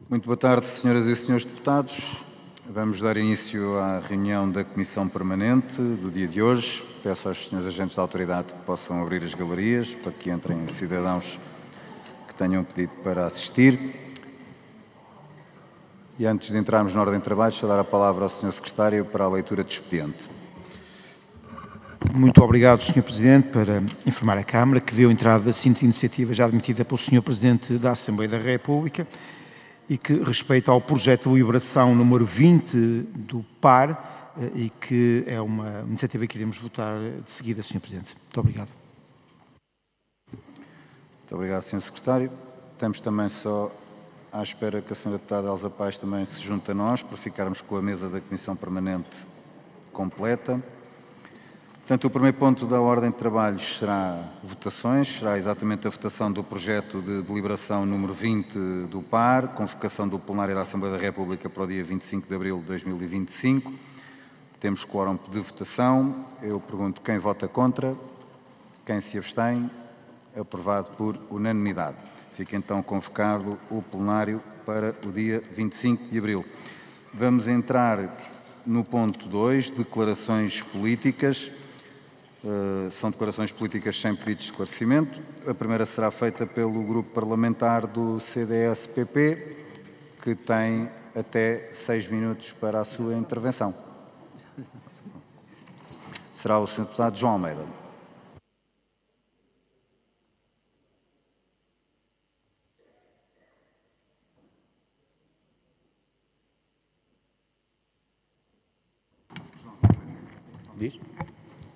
Muito boa tarde, senhoras e senhores deputados. Vamos dar início à reunião da Comissão Permanente do dia de hoje. Peço aos senhores agentes da autoridade que possam abrir as galerias para que entrem cidadãos que tenham pedido para assistir. E antes de entrarmos na ordem de trabalho, deixo dar a palavra ao senhor secretário para a leitura de expediente. Muito obrigado, Sr. Presidente, para informar a Câmara que deu entrada à seguinte iniciativa já admitida pelo Sr. Presidente da Assembleia da República e que respeita ao projeto de deliberação número 20 do PAR e que é uma iniciativa que iremos votar de seguida, Sr. Presidente. Muito obrigado. Muito obrigado, Sr. Secretário. Estamos também só à espera que a Sra. Deputada Elsa Paes também se junte a nós para ficarmos com a mesa da Comissão Permanente completa. Portanto, o primeiro ponto da ordem de trabalhos será votações, será exatamente a votação do projeto de deliberação número 20 do PAR, convocação do plenário da Assembleia da República para o dia 25 de abril de 2025. Temos quórum de votação. Eu pergunto quem vota contra, quem se abstém, aprovado por unanimidade. Fica então convocado o plenário para o dia 25 de abril. Vamos entrar no ponto 2, declarações políticas. São declarações políticas sem pedido de esclarecimento. A primeira será feita pelo grupo parlamentar do CDS-PP, que tem até 6 minutos para a sua intervenção. Será o Sr. Deputado João Almeida. Diz?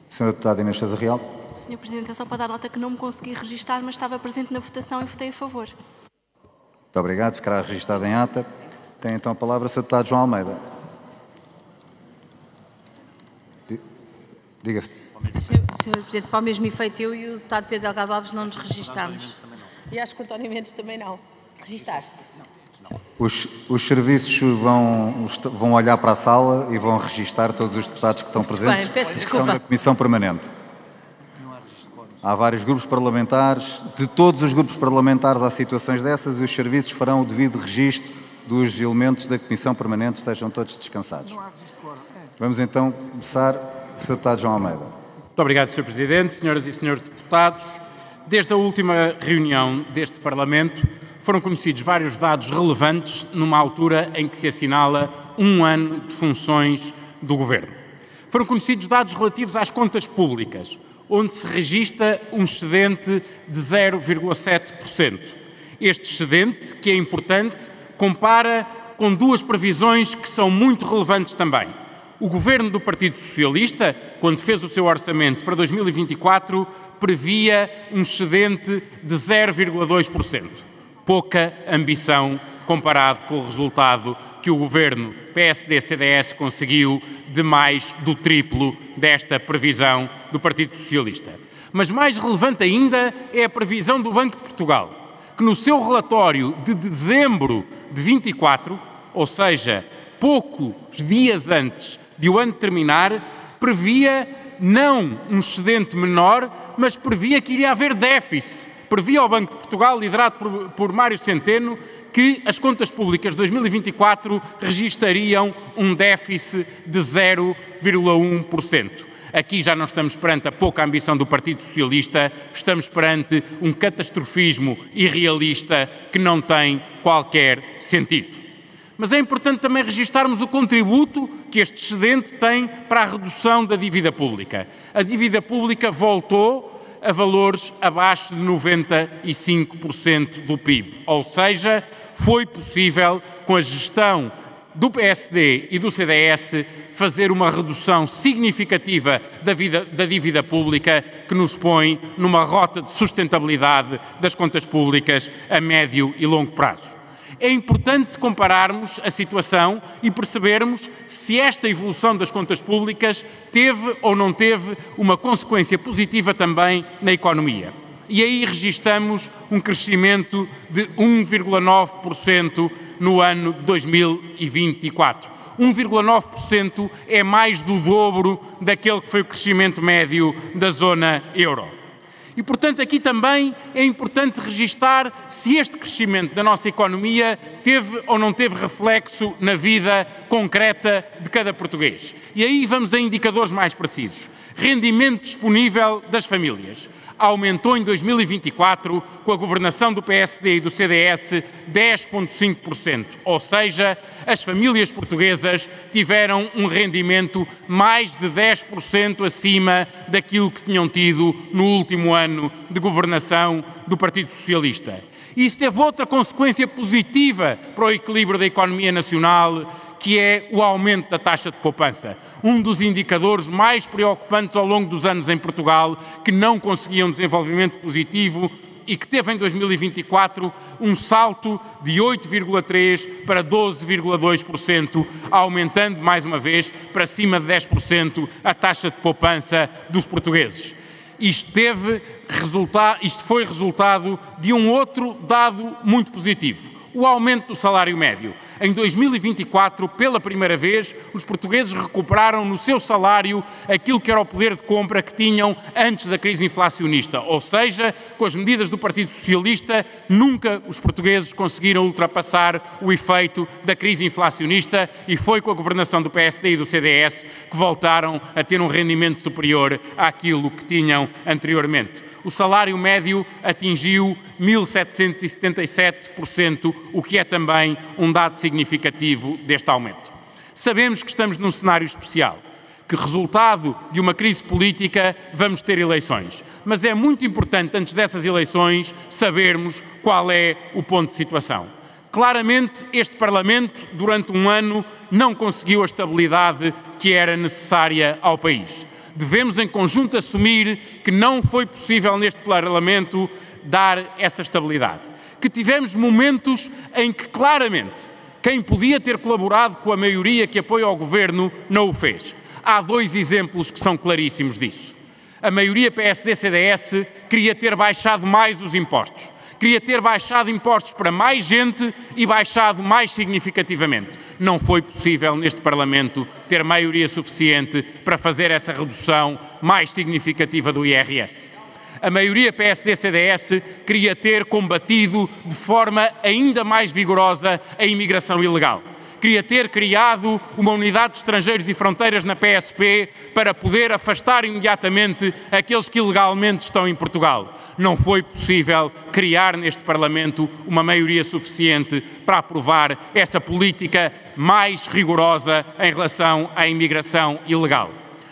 Sra. Deputada Inês Sousa Real. Sr. Presidente, é só para dar nota que não me consegui registar, mas estava presente na votação e votei a favor. Muito obrigado. Ficará registado em ata. Tem então a palavra o Sr. Deputado João Almeida. Diga. Sr. Presidente, para o mesmo efeito, eu e o deputado Pedro Delgado Alves não nos registámos. E acho que o António Mendes também não. Registaste? Os serviços vão olhar para a sala e vão registar todos os deputados que estão presentes. Bem, peço que desculpa. são da Comissão Permanente. Há vários grupos parlamentares. De todos os grupos parlamentares há situações dessas e os serviços farão o devido registro dos elementos da Comissão Permanente. Estejam todos descansados. Vamos então começar. Sr. Deputado João Almeida. Muito obrigado, Sr. Presidente, senhoras e senhores deputados. Desde a última reunião deste Parlamento, foram conhecidos vários dados relevantes numa altura em que se assinala um ano de funções do Governo. Foram conhecidos dados relativos às contas públicas, onde se registra um excedente de 0,7%. Este excedente, que é importante, compara com duas previsões que são muito relevantes também. O Governo do Partido Socialista, quando fez o seu orçamento para 2024, previa um excedente de 0,2%. Pouca ambição comparado com o resultado que o Governo PSD-CDS conseguiu de mais do triplo desta previsão do Partido Socialista. Mas mais relevante ainda é a previsão do Banco de Portugal, que no seu relatório de dezembro de 24, ou seja, poucos dias antes de o ano terminar, previa não um excedente menor, mas previa que iria haver déficit. Previa ao Banco de Portugal, liderado por Mário Centeno, que as contas públicas de 2024 registrariam um déficit de 0,1%. Aqui já não estamos perante a pouca ambição do Partido Socialista, estamos perante um catastrofismo irrealista que não tem qualquer sentido. Mas é importante também registarmos o contributo que este excedente tem para a redução da dívida pública. A dívida pública voltou a valores abaixo de 95% do PIB. Ou seja, foi possível, com a gestão do PSD e do CDS, fazer uma redução significativa da dívida pública que nos põe numa rota de sustentabilidade das contas públicas a médio e longo prazo. É importante compararmos a situação e percebermos se esta evolução das contas públicas teve ou não teve uma consequência positiva também na economia. E aí registamos um crescimento de 1,9% no ano de 2024. 1,9% é mais do dobro daquele que foi o crescimento médio da zona euro. E, portanto, aqui também é importante registar se este crescimento da nossa economia teve ou não teve reflexo na vida concreta de cada português. E aí vamos a indicadores mais precisos. Rendimento disponível das famílias. Aumentou em 2024, com a governação do PSD e do CDS, 10,5%. Ou seja, as famílias portuguesas tiveram um rendimento mais de 10% acima daquilo que tinham tido no último ano de governação do Partido Socialista. Isso teve outra consequência positiva para o equilíbrio da economia nacional, que é o aumento da taxa de poupança. Um dos indicadores mais preocupantes ao longo dos anos em Portugal, que não conseguia um desenvolvimento positivo e que teve em 2024 um salto de 8,3% para 12,2%, aumentando mais uma vez para cima de 10% a taxa de poupança dos portugueses. Isto foi resultado de um outro dado muito positivo, o aumento do salário médio. Em 2024, pela primeira vez, os portugueses recuperaram no seu salário aquilo que era o poder de compra que tinham antes da crise inflacionista. Ou seja, com as medidas do Partido Socialista, nunca os portugueses conseguiram ultrapassar o efeito da crise inflacionista e foi com a governação do PSD e do CDS que voltaram a ter um rendimento superior àquilo que tinham anteriormente. O salário médio atingiu 1.777%, o que é também um dado significativo deste aumento. Sabemos que estamos num cenário especial, que resultado de uma crise política vamos ter eleições, mas é muito importante antes dessas eleições sabermos qual é o ponto de situação. Claramente, este Parlamento, durante um ano, não conseguiu a estabilidade que era necessária ao país. Devemos, em conjunto, assumir que não foi possível neste Parlamento dar essa estabilidade. Que tivemos momentos em que, claramente, quem podia ter colaborado com a maioria que apoia o Governo não o fez. Há dois exemplos que são claríssimos disso. A maioria PSD-CDS queria ter baixado mais os impostos. Queria ter baixado impostos para mais gente e baixado mais significativamente. Não foi possível neste Parlamento ter maioria suficiente para fazer essa redução mais significativa do IRS. A maioria PSD-CDS queria ter combatido de forma ainda mais vigorosa a imigração ilegal. Queria ter criado uma unidade de estrangeiros e fronteiras na PSP para poder afastar imediatamente aqueles que ilegalmente estão em Portugal. Não foi possível criar neste Parlamento uma maioria suficiente para aprovar essa política mais rigorosa em relação à imigração ilegal.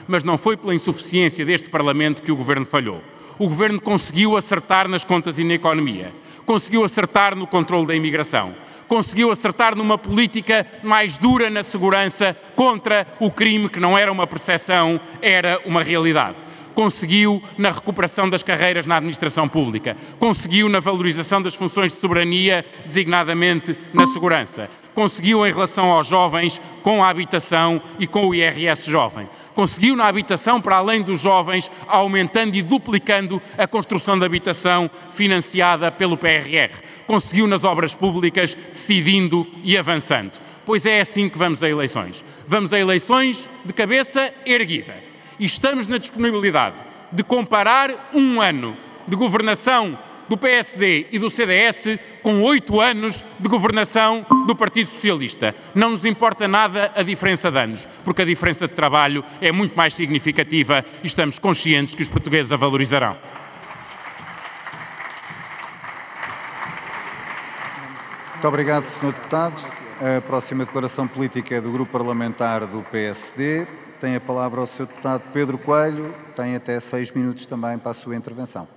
Mas não foi pela insuficiência deste Parlamento que o Governo falhou. O Governo conseguiu acertar nas contas e na economia, conseguiu acertar no controle da imigração, conseguiu acertar numa política mais dura na segurança contra o crime que não era uma percepção, era uma realidade. Conseguiu na recuperação das carreiras na administração pública, conseguiu na valorização das funções de soberania, designadamente na segurança, conseguiu em relação aos jovens com a habitação e com o IRS jovem, conseguiu na habitação para além dos jovens, aumentando e duplicando a construção de habitação financiada pelo PRR, conseguiu nas obras públicas, decidindo e avançando. Pois é assim que vamos a eleições. Vamos a eleições de cabeça erguida. E estamos na disponibilidade de comparar um ano de governação do PSD e do CDS com 8 anos de governação do Partido Socialista. Não nos importa nada a diferença de anos, porque a diferença de trabalho é muito mais significativa e estamos conscientes que os portugueses a valorizarão. Muito obrigado, Sr. Deputado. A próxima declaração política é do Grupo Parlamentar do PSD. Tem a palavra o Sr. Deputado Pedro Coelho. Tem até 6 minutos também para a sua intervenção.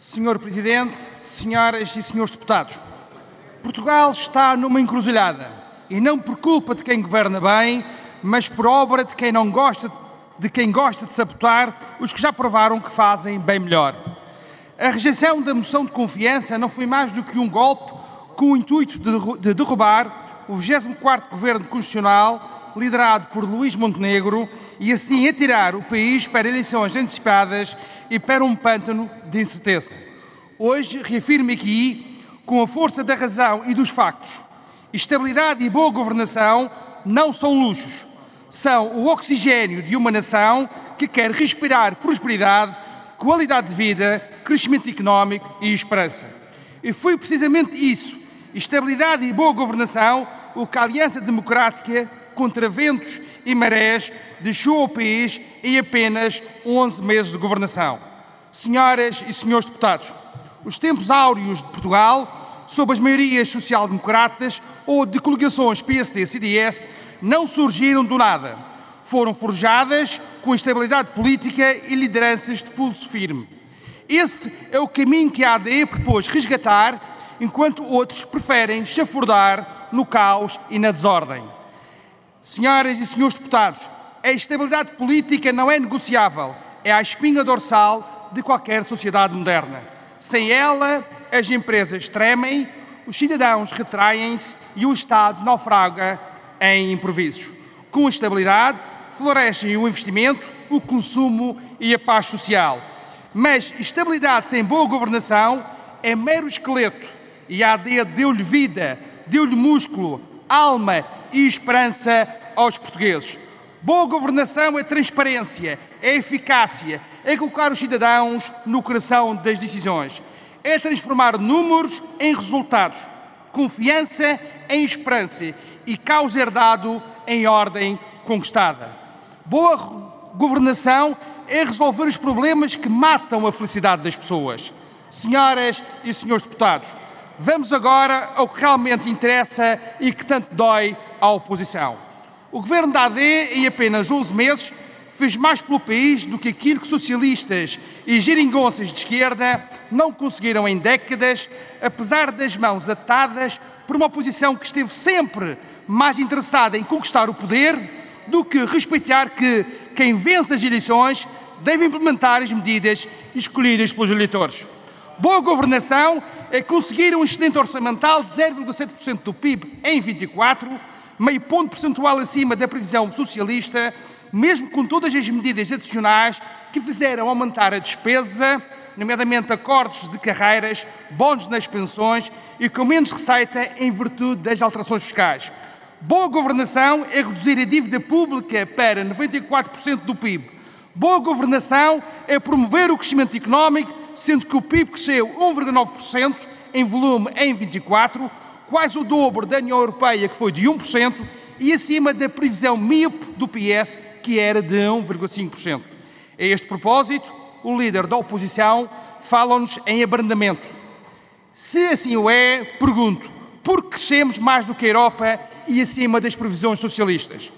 Senhor Presidente, senhoras e senhores deputados, Portugal está numa encruzilhada, e não por culpa de quem governa bem, mas por obra de quem não gosta de quem gosta de sabotar os que já provaram que fazem bem melhor. A rejeição da moção de confiança não foi mais do que um golpe com o intuito de derrubar o 24º Governo Constitucional liderado por Luís Montenegro e assim atirar o país para eleições antecipadas e para um pântano de incerteza. Hoje reafirmo aqui, com a força da razão e dos factos, estabilidade e boa governação não são luxos, são o oxigênio de uma nação que quer respirar prosperidade, qualidade de vida, crescimento económico e esperança. E foi precisamente isso, estabilidade e boa governação, o que a Aliança Democrática, contra ventos e marés, deixou ao país em apenas 11 meses de governação. Senhoras e senhores deputados, os tempos áureos de Portugal, sob as maiorias social-democratas ou de coligações PSD-CDS, não surgiram do nada. Foram forjadas com estabilidade política e lideranças de pulso firme. Esse é o caminho que a AD propôs resgatar, enquanto outros preferem chafurdar no caos e na desordem. Senhoras e senhores deputados, a estabilidade política não é negociável, é a espinha dorsal de qualquer sociedade moderna. Sem ela, as empresas tremem, os cidadãos retraem-se e o Estado naufraga em improvisos. Com a estabilidade, florescem o investimento, o consumo e a paz social. Mas estabilidade sem boa governação é mero esqueleto e a AD deu-lhe vida, deu-lhe músculo, alma e esperança aos portugueses. Boa governação é transparência, é eficácia, é colocar os cidadãos no coração das decisões, é transformar números em resultados, confiança em esperança e caos herdado em ordem conquistada. Boa governação é resolver os problemas que matam a felicidade das pessoas. Senhoras e senhores deputados, vamos agora ao que realmente interessa e que tanto dói à oposição. O governo da AD, em apenas 11 meses, fez mais pelo país do que aquilo que socialistas e geringonças de esquerda não conseguiram em décadas, apesar das mãos atadas por uma oposição que esteve sempre mais interessada em conquistar o poder do que respeitar que quem vence as eleições deve implementar as medidas escolhidas pelos eleitores. Boa governação é conseguir um excedente orçamental de 0,7% do PIB em 24, meio ponto percentual acima da previsão socialista, mesmo com todas as medidas adicionais que fizeram aumentar a despesa, nomeadamente acordos de carreiras, bónus nas pensões e com menos receita em virtude das alterações fiscais. Boa governação é reduzir a dívida pública para 94% do PIB. Boa governação é promover o crescimento económico, sendo que o PIB cresceu 1,9% em volume em 24, quase o dobro da União Europeia, que foi de 1%, e acima da previsão míope do PS, que era de 1,5%. A este propósito, o líder da oposição fala-nos em abrandamento. Se assim o é, pergunto, por que crescemos mais do que a Europa e acima das previsões socialistas?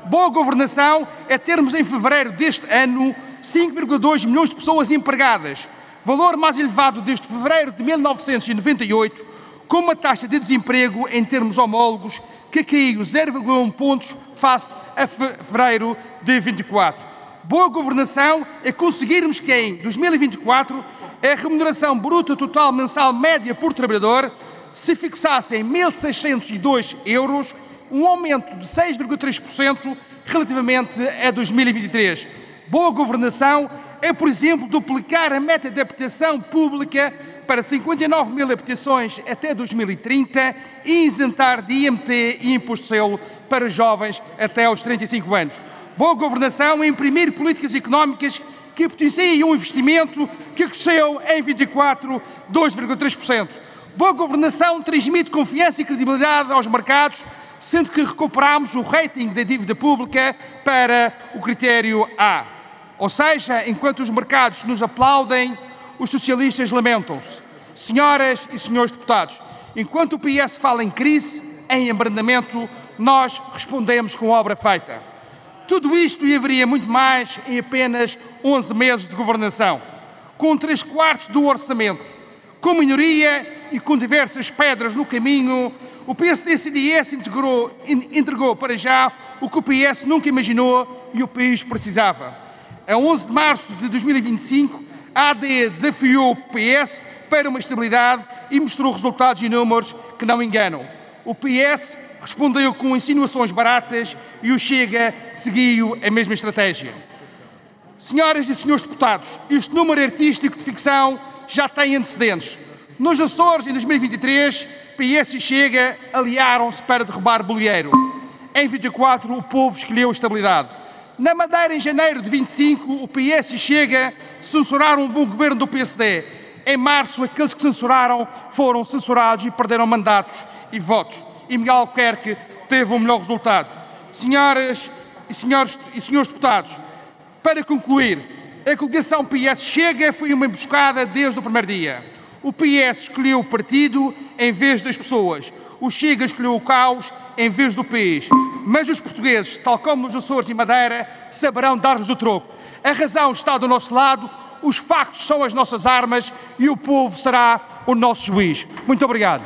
Boa governação é termos em fevereiro deste ano 5,2 milhões de pessoas empregadas, valor mais elevado desde fevereiro de 1998, com uma taxa de desemprego em termos homólogos que caiu 0,1 pontos face a fevereiro de 24. Boa governação é conseguirmos que em 2024 a remuneração bruta total mensal média por trabalhador se fixasse em 1.602 euros, um aumento de 6,3% relativamente a 2023. Boa governação é, por exemplo, duplicar a meta de habitação pública para 59 mil habitações até 2030 e isentar de IMT e imposto de selo para jovens até aos 35 anos. Boa governação é imprimir políticas económicas que potenciem um investimento que cresceu em 24, 2,3%. Boa governação transmite confiança e credibilidade aos mercados, sendo que recuperamos o rating da dívida pública para o critério A. Ou seja, enquanto os mercados nos aplaudem, os socialistas lamentam-se. Senhoras e senhores deputados, enquanto o PS fala em crise, em abrandamento, nós respondemos com obra feita. Tudo isto e haveria muito mais em apenas 11 meses de governação, com 3/4 do orçamento, com minoria e com diversas pedras no caminho. O PSD-CDS entregou para já o que o PS nunca imaginou e o país precisava. A 11 de março de 2025, a AD desafiou o PS para uma estabilidade e mostrou resultados e números que não enganam. O PS respondeu com insinuações baratas e o Chega seguiu a mesma estratégia. Senhoras e senhores deputados, este número artístico de ficção já tem antecedentes. Nos Açores, em 2023, PS e Chega aliaram-se para derrubar Bolieiro. Em 24, o povo escolheu a estabilidade. Na Madeira, em janeiro de 25, o PS e Chega censuraram um bom governo do PSD. Em março, aqueles que censuraram foram censurados e perderam mandatos e votos. E Miguel Albuquerque teve o melhor resultado. Senhoras e senhores deputados, para concluir, a coligação PS-Chega foi uma emboscada desde o primeiro dia. O PS escolheu o partido em vez das pessoas. O Chega escolheu o caos em vez do país. Mas os portugueses, tal como nos Açores e Madeira, saberão dar-nos o troco. A razão está do nosso lado, os factos são as nossas armas e o povo será o nosso juiz. Muito obrigado.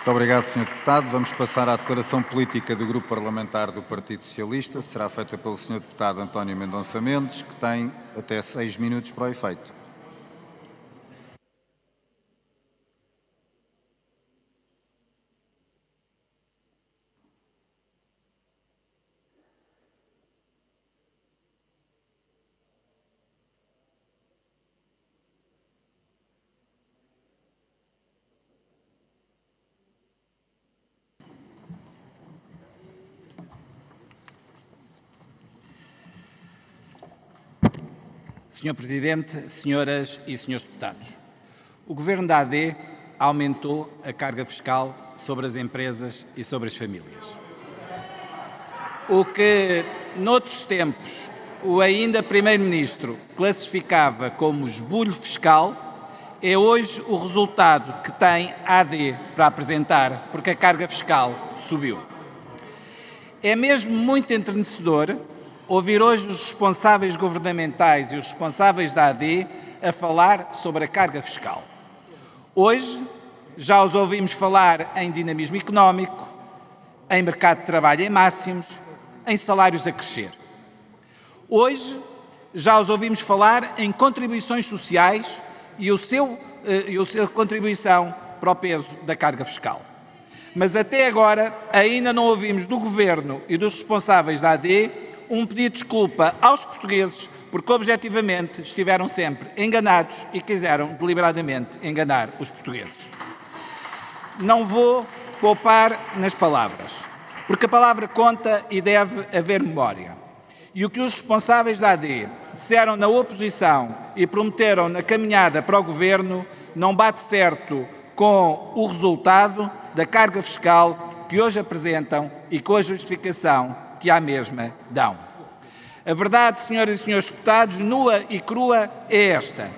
Muito obrigado, Sr. Deputado. Vamos passar à declaração política do Grupo Parlamentar do Partido Socialista. Será feita pelo Sr. Deputado António Mendonça Mendes, que tem até 6 minutos para o efeito. Sr. Presidente, senhoras e senhores deputados, o Governo da AD aumentou a carga fiscal sobre as empresas e sobre as famílias. O que, noutros tempos, o ainda Primeiro-Ministro classificava como esbulho fiscal, é hoje o resultado que tem a AD para apresentar, porque a carga fiscal subiu. É mesmo muito enternecedor ouvir hoje os responsáveis governamentais e os responsáveis da AD a falar sobre a carga fiscal. Hoje já os ouvimos falar em dinamismo económico, em mercado de trabalho em máximos, em salários a crescer. Hoje já os ouvimos falar em contribuições sociais e a sua contribuição para o peso da carga fiscal. Mas até agora ainda não ouvimos do Governo e dos responsáveis da AD um pedido de desculpa aos portugueses porque objetivamente estiveram sempre enganados e quiseram deliberadamente enganar os portugueses. Não vou poupar nas palavras, porque a palavra conta e deve haver memória. E o que os responsáveis da AD disseram na oposição e prometeram na caminhada para o Governo não bate certo com o resultado da carga fiscal que hoje apresentam e com a justificação que à mesma dão. A verdade, senhoras e senhores deputados, nua e crua é esta.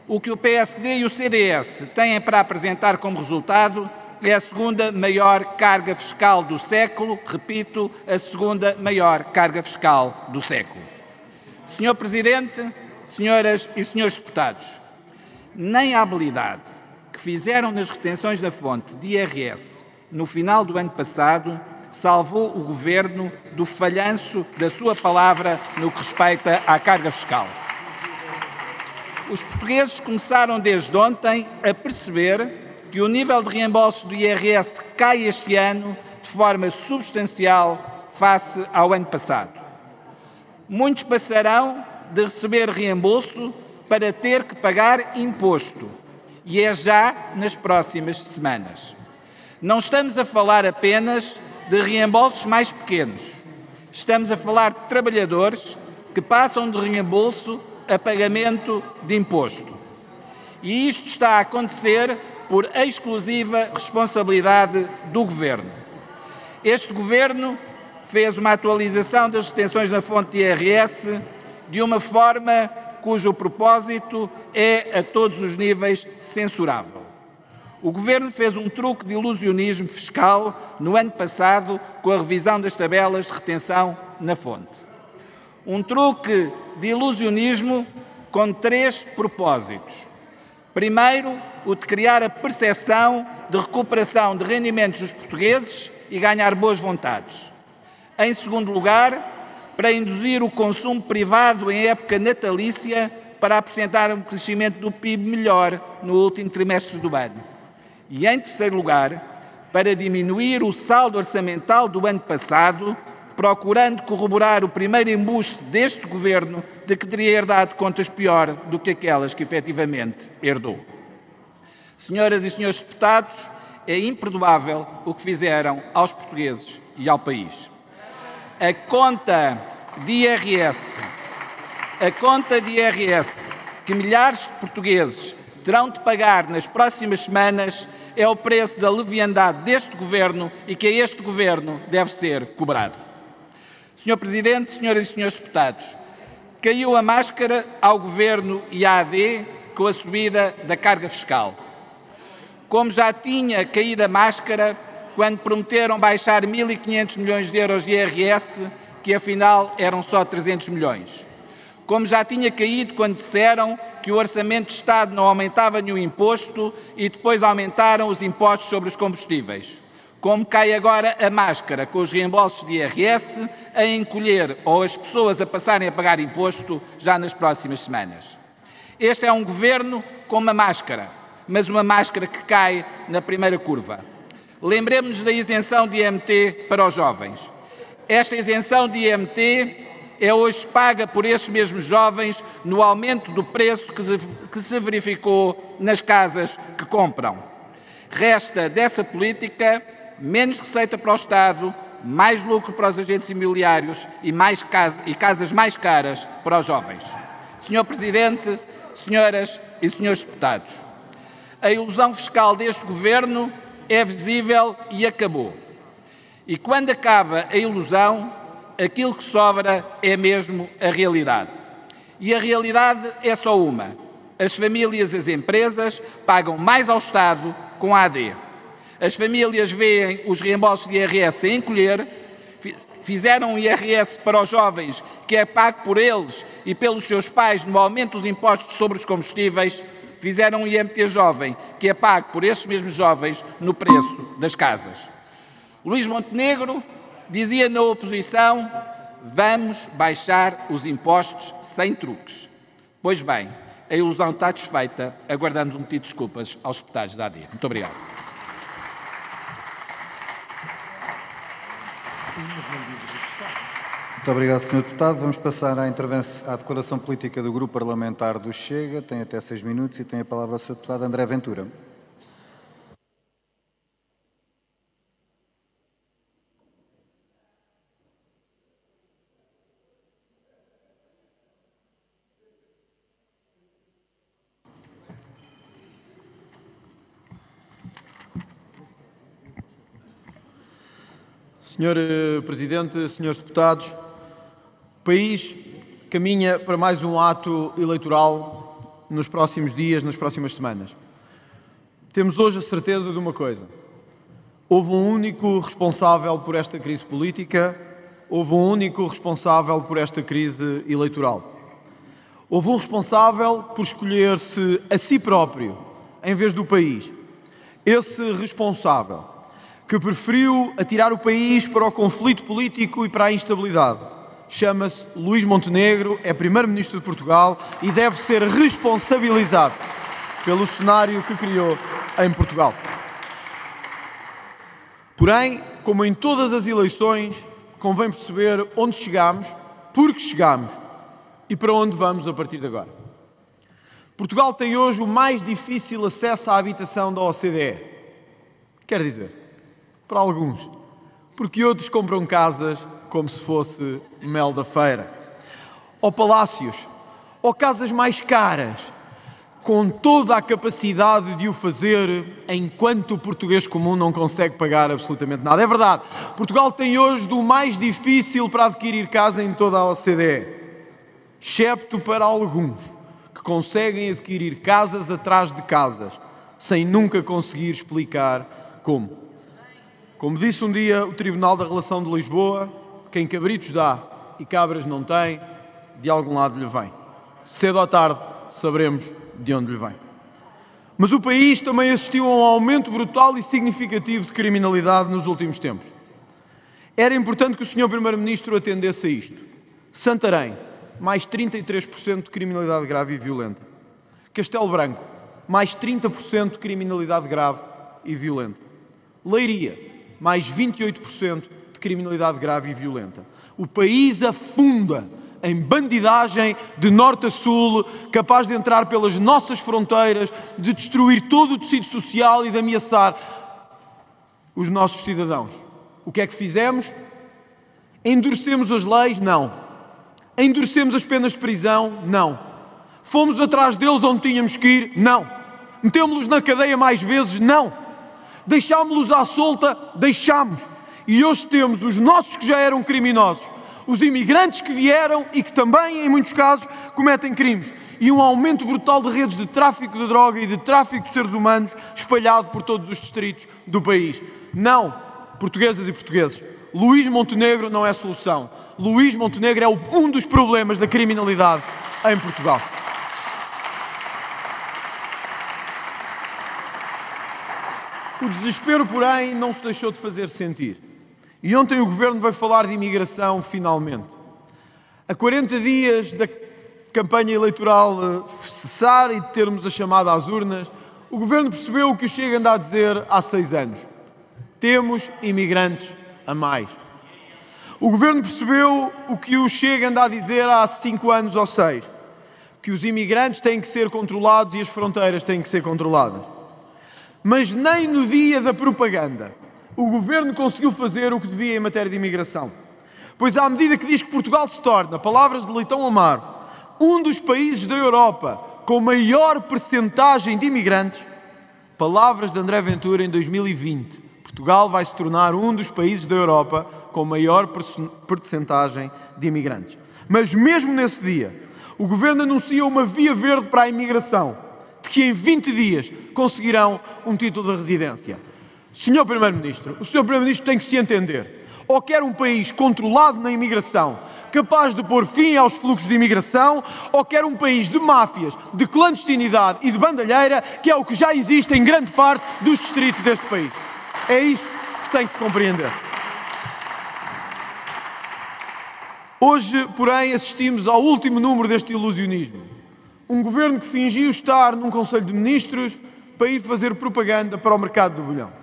O que o PSD e o CDS têm para apresentar como resultado é a segunda maior carga fiscal do século, repito, a segunda maior carga fiscal do século. Senhor Presidente, senhoras e senhores deputados, nem a habilidade que fizeram nas retenções da fonte de IRS no final do ano passado salvou o Governo do falhanço da sua palavra no que respeita à carga fiscal. Os portugueses começaram desde ontem a perceber que o nível de reembolsos do IRS cai este ano de forma substancial face ao ano passado. Muitos passarão de receber reembolso para ter que pagar imposto, e é já nas próximas semanas. Não estamos a falar apenas de reembolsos mais pequenos. Estamos a falar de trabalhadores que passam de reembolso a pagamento de imposto. E isto está a acontecer por exclusiva responsabilidade do Governo. Este Governo fez uma atualização das retenções na fonte de IRS de uma forma cujo propósito é, a todos os níveis, censurável. O Governo fez um truque de ilusionismo fiscal no ano passado com a revisão das tabelas de retenção na fonte. Um truque de ilusionismo com 3 propósitos. Primeiro, o de criar a percepção de recuperação de rendimentos dos portugueses e ganhar boas vontades. Em segundo lugar, para induzir o consumo privado em época natalícia para apresentar um crescimento do PIB melhor no último trimestre do ano. E em terceiro lugar, para diminuir o saldo orçamental do ano passado, procurando corroborar o primeiro embuste deste Governo de que teria herdado contas pior do que aquelas que efetivamente herdou. Senhoras e senhores deputados, é imperdoável o que fizeram aos portugueses e ao país. A conta de IRS que milhares de portugueses terão de pagar nas próximas semanas é o preço da leviandade deste Governo e que a este Governo deve ser cobrado. Sr. Presidente, senhoras e senhores deputados, caiu a máscara ao Governo e à AD com a subida da carga fiscal. Como já tinha caído a máscara quando prometeram baixar 1.500 milhões de euros de IRS, que afinal eram só 300 milhões. Como já tinha caído quando disseram que o Orçamento de Estado não aumentava nenhum imposto e depois aumentaram os impostos sobre os combustíveis. Como cai agora a máscara com os reembolsos de IRS a encolher ou as pessoas a passarem a pagar imposto já nas próximas semanas. Este é um Governo com uma máscara, mas uma máscara que cai na primeira curva. Lembremos-nos da isenção de IMT para os jovens. Esta isenção de IMT é hoje paga por esses mesmos jovens no aumento do preço que se verificou nas casas que compram. Resta dessa política menos receita para o Estado, mais lucro para os agentes imobiliários e casas mais caras para os jovens. Senhor Presidente, senhoras e senhores deputados, a ilusão fiscal deste Governo é visível e acabou. E quando acaba a ilusão, aquilo que sobra é mesmo a realidade. E a realidade é só uma. As famílias e as empresas pagam mais ao Estado com a AD. As famílias veem os reembolsos de IRS a encolher, fizeram o IRS para os jovens, que é pago por eles e pelos seus pais no aumento dos impostos sobre os combustíveis, fizeram o IMT jovem, que é pago por esses mesmos jovens no preço das casas. Luís Montenegro dizia na oposição: vamos baixar os impostos sem truques. Pois bem, a ilusão está desfeita, aguardamos um pedido de desculpas aos deputados da AD. Muito obrigado. Muito obrigado, Sr. Deputado. Vamos passar à declaração política do Grupo Parlamentar do Chega. Tem até 6 minutos e tem a palavra o Sr. Deputado André Ventura. Senhor Presidente, senhores deputados, o país caminha para mais um ato eleitoral nos próximos dias, nas próximas semanas. Temos hoje a certeza de uma coisa: houve um único responsável por esta crise política, houve um único responsável por esta crise eleitoral. Houve um responsável por escolher-se a si próprio em vez do país. Esse responsável que preferiu atirar o país para o conflito político e para a instabilidade chama-se Luís Montenegro, é Primeiro-Ministro de Portugal e deve ser responsabilizado pelo cenário que criou em Portugal. Porém, como em todas as eleições, convém perceber onde chegamos, por que chegamos e para onde vamos a partir de agora. Portugal tem hoje o mais difícil acesso à habitação da OCDE. Quer dizer, para alguns, porque outros compram casas como se fosse mel da feira, ou palácios, ou casas mais caras, com toda a capacidade de o fazer, enquanto o português comum não consegue pagar absolutamente nada. É verdade, Portugal tem hoje do mais difícil para adquirir casa em toda a OCDE, excepto para alguns que conseguem adquirir casas atrás de casas, sem nunca conseguir explicar como. Como disse um dia o Tribunal da Relação de Lisboa, quem cabritos dá e cabras não tem, de algum lado lhe vem. Cedo ou tarde saberemos de onde lhe vem. Mas o país também assistiu a um aumento brutal e significativo de criminalidade nos últimos tempos. Era importante que o Sr. Primeiro-Ministro atendesse a isto. Santarém, mais 33% de criminalidade grave e violenta. Castelo Branco, mais 30% de criminalidade grave e violenta. Leiria, mais 28% de criminalidade grave e violenta. O país afunda em bandidagem de norte a sul, capaz de entrar pelas nossas fronteiras, de destruir todo o tecido social e de ameaçar os nossos cidadãos. O que é que fizemos? Endurecemos as leis? Não. Endurecemos as penas de prisão? Não. Fomos atrás deles onde tínhamos que ir? Não. Metemos-los na cadeia mais vezes? Não. Deixámos-los à solta? Deixámos. E hoje temos os nossos que já eram criminosos, os imigrantes que vieram e que também, em muitos casos, cometem crimes. E um aumento brutal de redes de tráfico de droga e de tráfico de seres humanos espalhado por todos os distritos do país. Não, portuguesas e portugueses, Luís Montenegro não é a solução. Luís Montenegro é um dos problemas da criminalidade em Portugal. O desespero, porém, não se deixou de fazer sentir. E ontem o Governo veio falar de imigração, finalmente. A 40 dias da campanha eleitoral cessar e de termos a chamada às urnas, o Governo percebeu o que o Chega anda a dizer há 6 anos. Temos imigrantes a mais. O Governo percebeu o que o Chega anda a dizer há 5 anos ou 6. Que os imigrantes têm que ser controlados e as fronteiras têm que ser controladas. Mas nem no dia da propaganda o Governo conseguiu fazer o que devia em matéria de imigração. Pois à medida que diz que Portugal se torna, palavras de Leitão Amaro, um dos países da Europa com maior percentagem de imigrantes, palavras de André Ventura em 2020, Portugal vai se tornar um dos países da Europa com maior percentagem de imigrantes. Mas mesmo nesse dia, o Governo anuncia uma via verde para a imigração, de que em 20 dias conseguirão um título de residência. Senhor Primeiro-Ministro, o Sr. Primeiro-Ministro tem que se entender. Ou quer um país controlado na imigração, capaz de pôr fim aos fluxos de imigração, ou quer um país de máfias, de clandestinidade e de bandalheira, que é o que já existe em grande parte dos distritos deste país. É isso que tem que compreender. Hoje, porém, assistimos ao último número deste ilusionismo. Um governo que fingiu estar num Conselho de Ministros para ir fazer propaganda para o mercado do bolhão.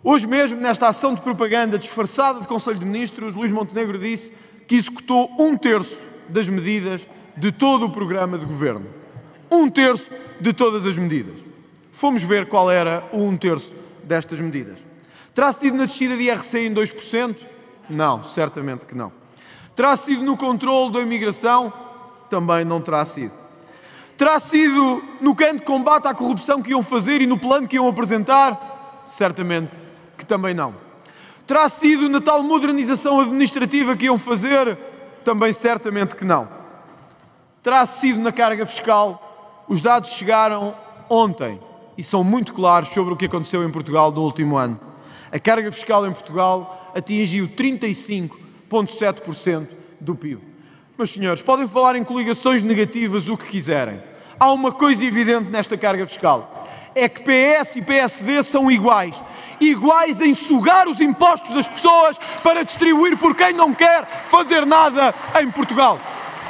Hoje mesmo, nesta ação de propaganda disfarçada de Conselho de Ministros, Luís Montenegro disse que executou 1/3 das medidas de todo o programa de governo. 1/3 de todas as medidas. Fomos ver qual era o 1/3 destas medidas. Terá sido na descida de IRC em 2%? Não, certamente que não. Terá sido no controle da imigração? Também não terá sido. Terá sido no plano de combate à corrupção que iam fazer e no plano que iam apresentar? Certamente que também não. Terá sido na tal modernização administrativa que iam fazer? Também certamente que não. Terá sido na carga fiscal? Os dados chegaram ontem e são muito claros sobre o que aconteceu em Portugal no último ano. A carga fiscal em Portugal atingiu 35,7% do PIB. Meus senhores, podem falar em coligações negativas o que quiserem. Há uma coisa evidente nesta carga fiscal. É que PS e PSD são iguais. Iguais em sugar os impostos das pessoas para distribuir por quem não quer fazer nada em Portugal.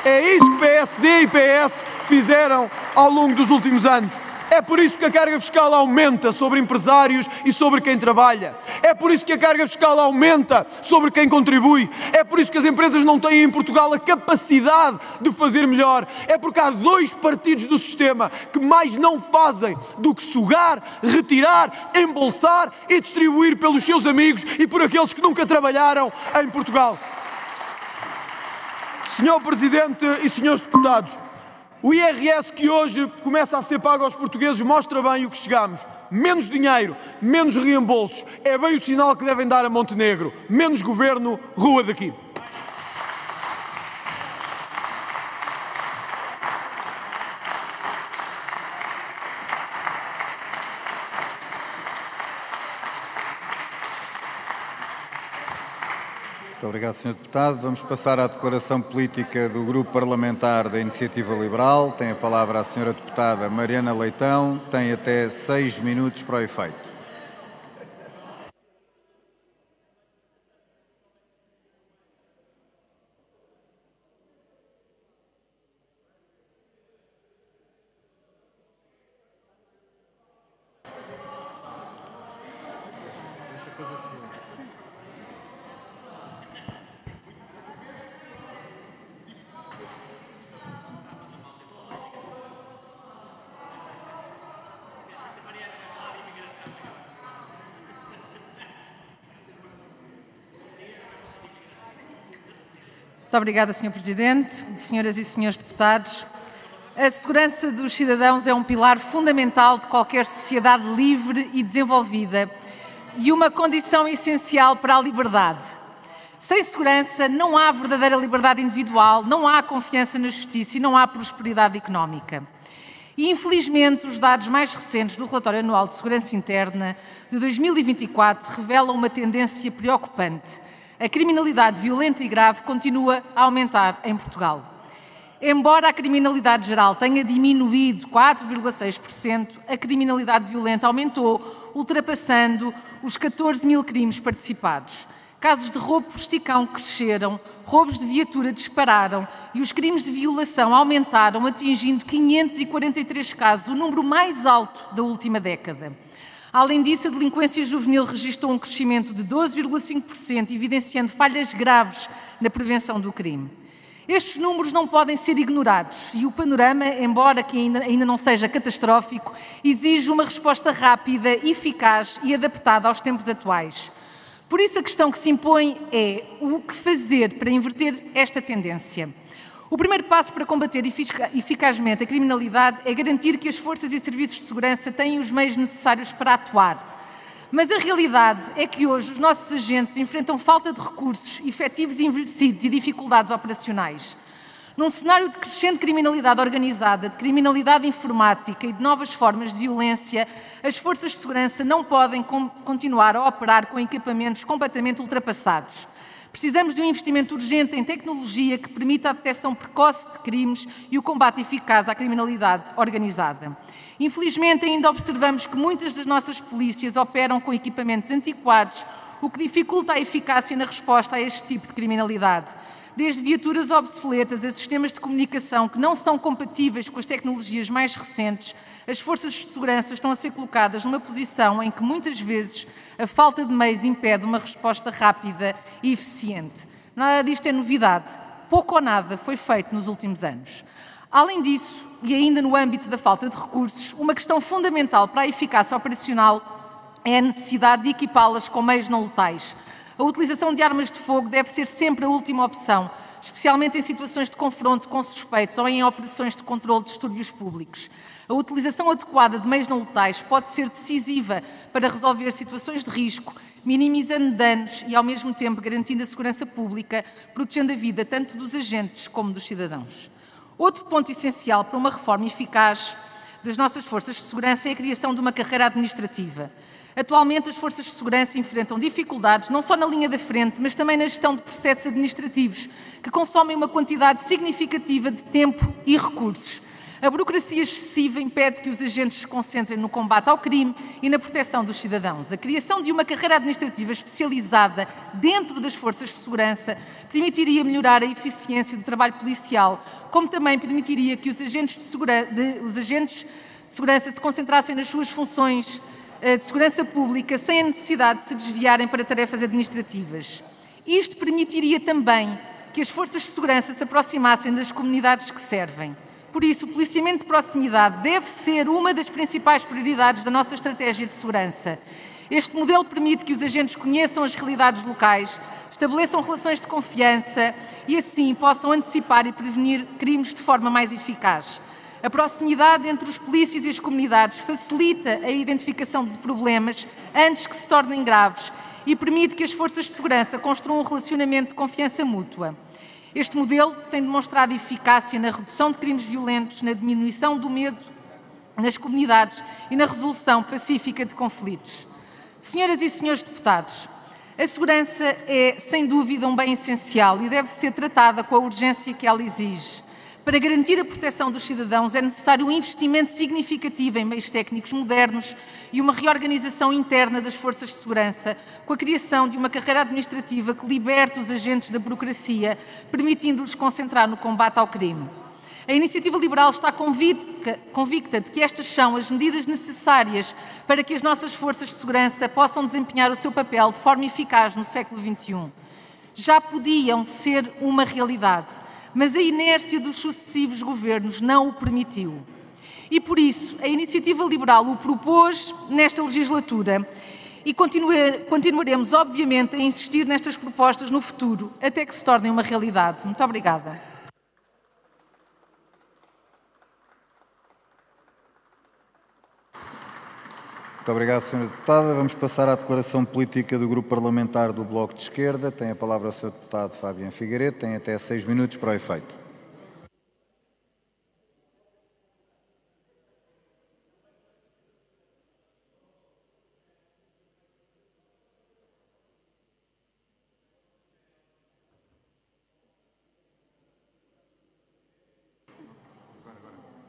É isso que PSD e PS fizeram ao longo dos últimos anos. É por isso que a carga fiscal aumenta sobre empresários e sobre quem trabalha. É por isso que a carga fiscal aumenta sobre quem contribui. É por isso que as empresas não têm em Portugal a capacidade de fazer melhor. É porque há 2 partidos do sistema que mais não fazem do que sugar, retirar, embolsar e distribuir pelos seus amigos e por aqueles que nunca trabalharam em Portugal. Senhor Presidente e senhores deputados, o IRS que hoje começa a ser pago aos portugueses mostra bem o que chegamos. Menos dinheiro, menos reembolsos. É bem o sinal que devem dar a Montenegro. Menos governo, rua daqui. Muito obrigado, Sr. Deputado. Vamos passar à declaração política do Grupo Parlamentar da Iniciativa Liberal. Tem a palavra a Sra. Deputada Mariana Leitão. Tem até 6 minutos para o efeito. Muito obrigada, Sr. Presidente, senhoras e senhores deputados. A segurança dos cidadãos é um pilar fundamental de qualquer sociedade livre e desenvolvida e uma condição essencial para a liberdade. Sem segurança não há verdadeira liberdade individual, não há confiança na justiça e não há prosperidade económica. E, infelizmente, os dados mais recentes do Relatório Anual de Segurança Interna de 2024 revelam uma tendência preocupante. A criminalidade violenta e grave continua a aumentar em Portugal. Embora a criminalidade geral tenha diminuído 4,6%, a criminalidade violenta aumentou, ultrapassando os 14 mil crimes participados. Casos de roubo por esticão cresceram, roubos de viatura dispararam e os crimes de violação aumentaram, atingindo 543 casos, o número mais alto da última década. Além disso, a delinquência juvenil registrou um crescimento de 12,5%, evidenciando falhas graves na prevenção do crime. Estes números não podem ser ignorados e o panorama, embora que ainda não seja catastrófico, exige uma resposta rápida, eficaz e adaptada aos tempos atuais. Por isso, a questão que se impõe é o que fazer para inverter esta tendência. O primeiro passo para combater eficazmente a criminalidade é garantir que as forças e serviços de segurança têm os meios necessários para atuar. Mas a realidade é que hoje os nossos agentes enfrentam falta de recursos efetivos e envelhecidos e dificuldades operacionais. Num cenário de crescente criminalidade organizada, de criminalidade informática e de novas formas de violência, as forças de segurança não podem continuar a operar com equipamentos completamente ultrapassados. Precisamos de um investimento urgente em tecnologia que permita a detecção precoce de crimes e o combate eficaz à criminalidade organizada. Infelizmente, ainda observamos que muitas das nossas polícias operam com equipamentos antiquados, o que dificulta a eficácia na resposta a este tipo de criminalidade. Desde viaturas obsoletas a sistemas de comunicação que não são compatíveis com as tecnologias mais recentes, as forças de segurança estão a ser colocadas numa posição em que, muitas vezes, a falta de meios impede uma resposta rápida e eficiente. Nada disto é novidade. Pouco ou nada foi feito nos últimos anos. Além disso, e ainda no âmbito da falta de recursos, uma questão fundamental para a eficácia operacional é a necessidade de equipá-las com meios não letais. A utilização de armas de fogo deve ser sempre a última opção, especialmente em situações de confronto com suspeitos ou em operações de controle de distúrbios públicos. A utilização adequada de meios não letais pode ser decisiva para resolver situações de risco, minimizando danos e, ao mesmo tempo, garantindo a segurança pública, protegendo a vida tanto dos agentes como dos cidadãos. Outro ponto essencial para uma reforma eficaz das nossas forças de segurança é a criação de uma carreira administrativa. Atualmente, as forças de segurança enfrentam dificuldades não só na linha da frente, mas também na gestão de processos administrativos, que consomem uma quantidade significativa de tempo e recursos. A burocracia excessiva impede que os agentes se concentrem no combate ao crime e na proteção dos cidadãos. A criação de uma carreira administrativa especializada dentro das forças de segurança permitiria melhorar a eficiência do trabalho policial, como também permitiria que os agentes de segurança se concentrassem nas suas funções de segurança pública sem a necessidade de se desviarem para tarefas administrativas. Isto permitiria também que as forças de segurança se aproximassem das comunidades que servem. Por isso, o policiamento de proximidade deve ser uma das principais prioridades da nossa estratégia de segurança. Este modelo permite que os agentes conheçam as realidades locais, estabeleçam relações de confiança e, assim, possam antecipar e prevenir crimes de forma mais eficaz. A proximidade entre os polícias e as comunidades facilita a identificação de problemas antes que se tornem graves e permite que as forças de segurança construam um relacionamento de confiança mútua. Este modelo tem demonstrado eficácia na redução de crimes violentos, na diminuição do medo nas comunidades e na resolução pacífica de conflitos. Senhoras e senhores deputados, A segurança é, sem dúvida, um bem essencial e deve ser tratada com a urgência que ela exige. Para garantir a proteção dos cidadãos é necessário um investimento significativo em meios técnicos modernos e uma reorganização interna das forças de segurança, com a criação de uma carreira administrativa que liberte os agentes da burocracia, permitindo-lhes concentrar no combate ao crime. A Iniciativa Liberal está convicta de que estas são as medidas necessárias para que as nossas forças de segurança possam desempenhar o seu papel de forma eficaz no século XXI. Já podiam ser uma realidade, mas a inércia dos sucessivos governos não o permitiu. E por isso, a Iniciativa Liberal o propôs nesta legislatura e continuaremos, obviamente, a insistir nestas propostas no futuro, até que se tornem uma realidade. Muito obrigada. Muito obrigado, Sra. Deputada. Vamos passar à declaração política do Grupo Parlamentar do Bloco de Esquerda. Tem a palavra o Sr. Deputado Fabiano Figueiredo. Tem até 6 minutos para o efeito.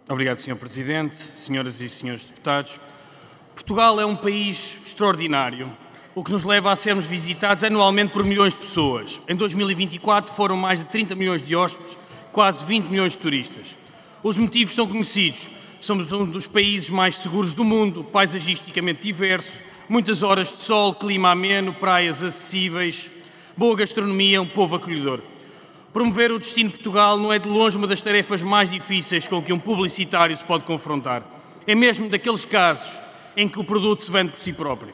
Obrigado, Sr. Presidente, senhoras e senhores deputados. Portugal é um país extraordinário, o que nos leva a sermos visitados anualmente por milhões de pessoas. Em 2024 foram mais de 30 milhões de hóspedes, quase 20 milhões de turistas. Os motivos são conhecidos. Somos um dos países mais seguros do mundo, paisagisticamente diverso, muitas horas de sol, clima ameno, praias acessíveis, boa gastronomia, um povo acolhedor. Promover o destino de Portugal não é de longe uma das tarefas mais difíceis com que um publicitário se pode confrontar. É mesmo daqueles casos em que o produto se vende por si próprio.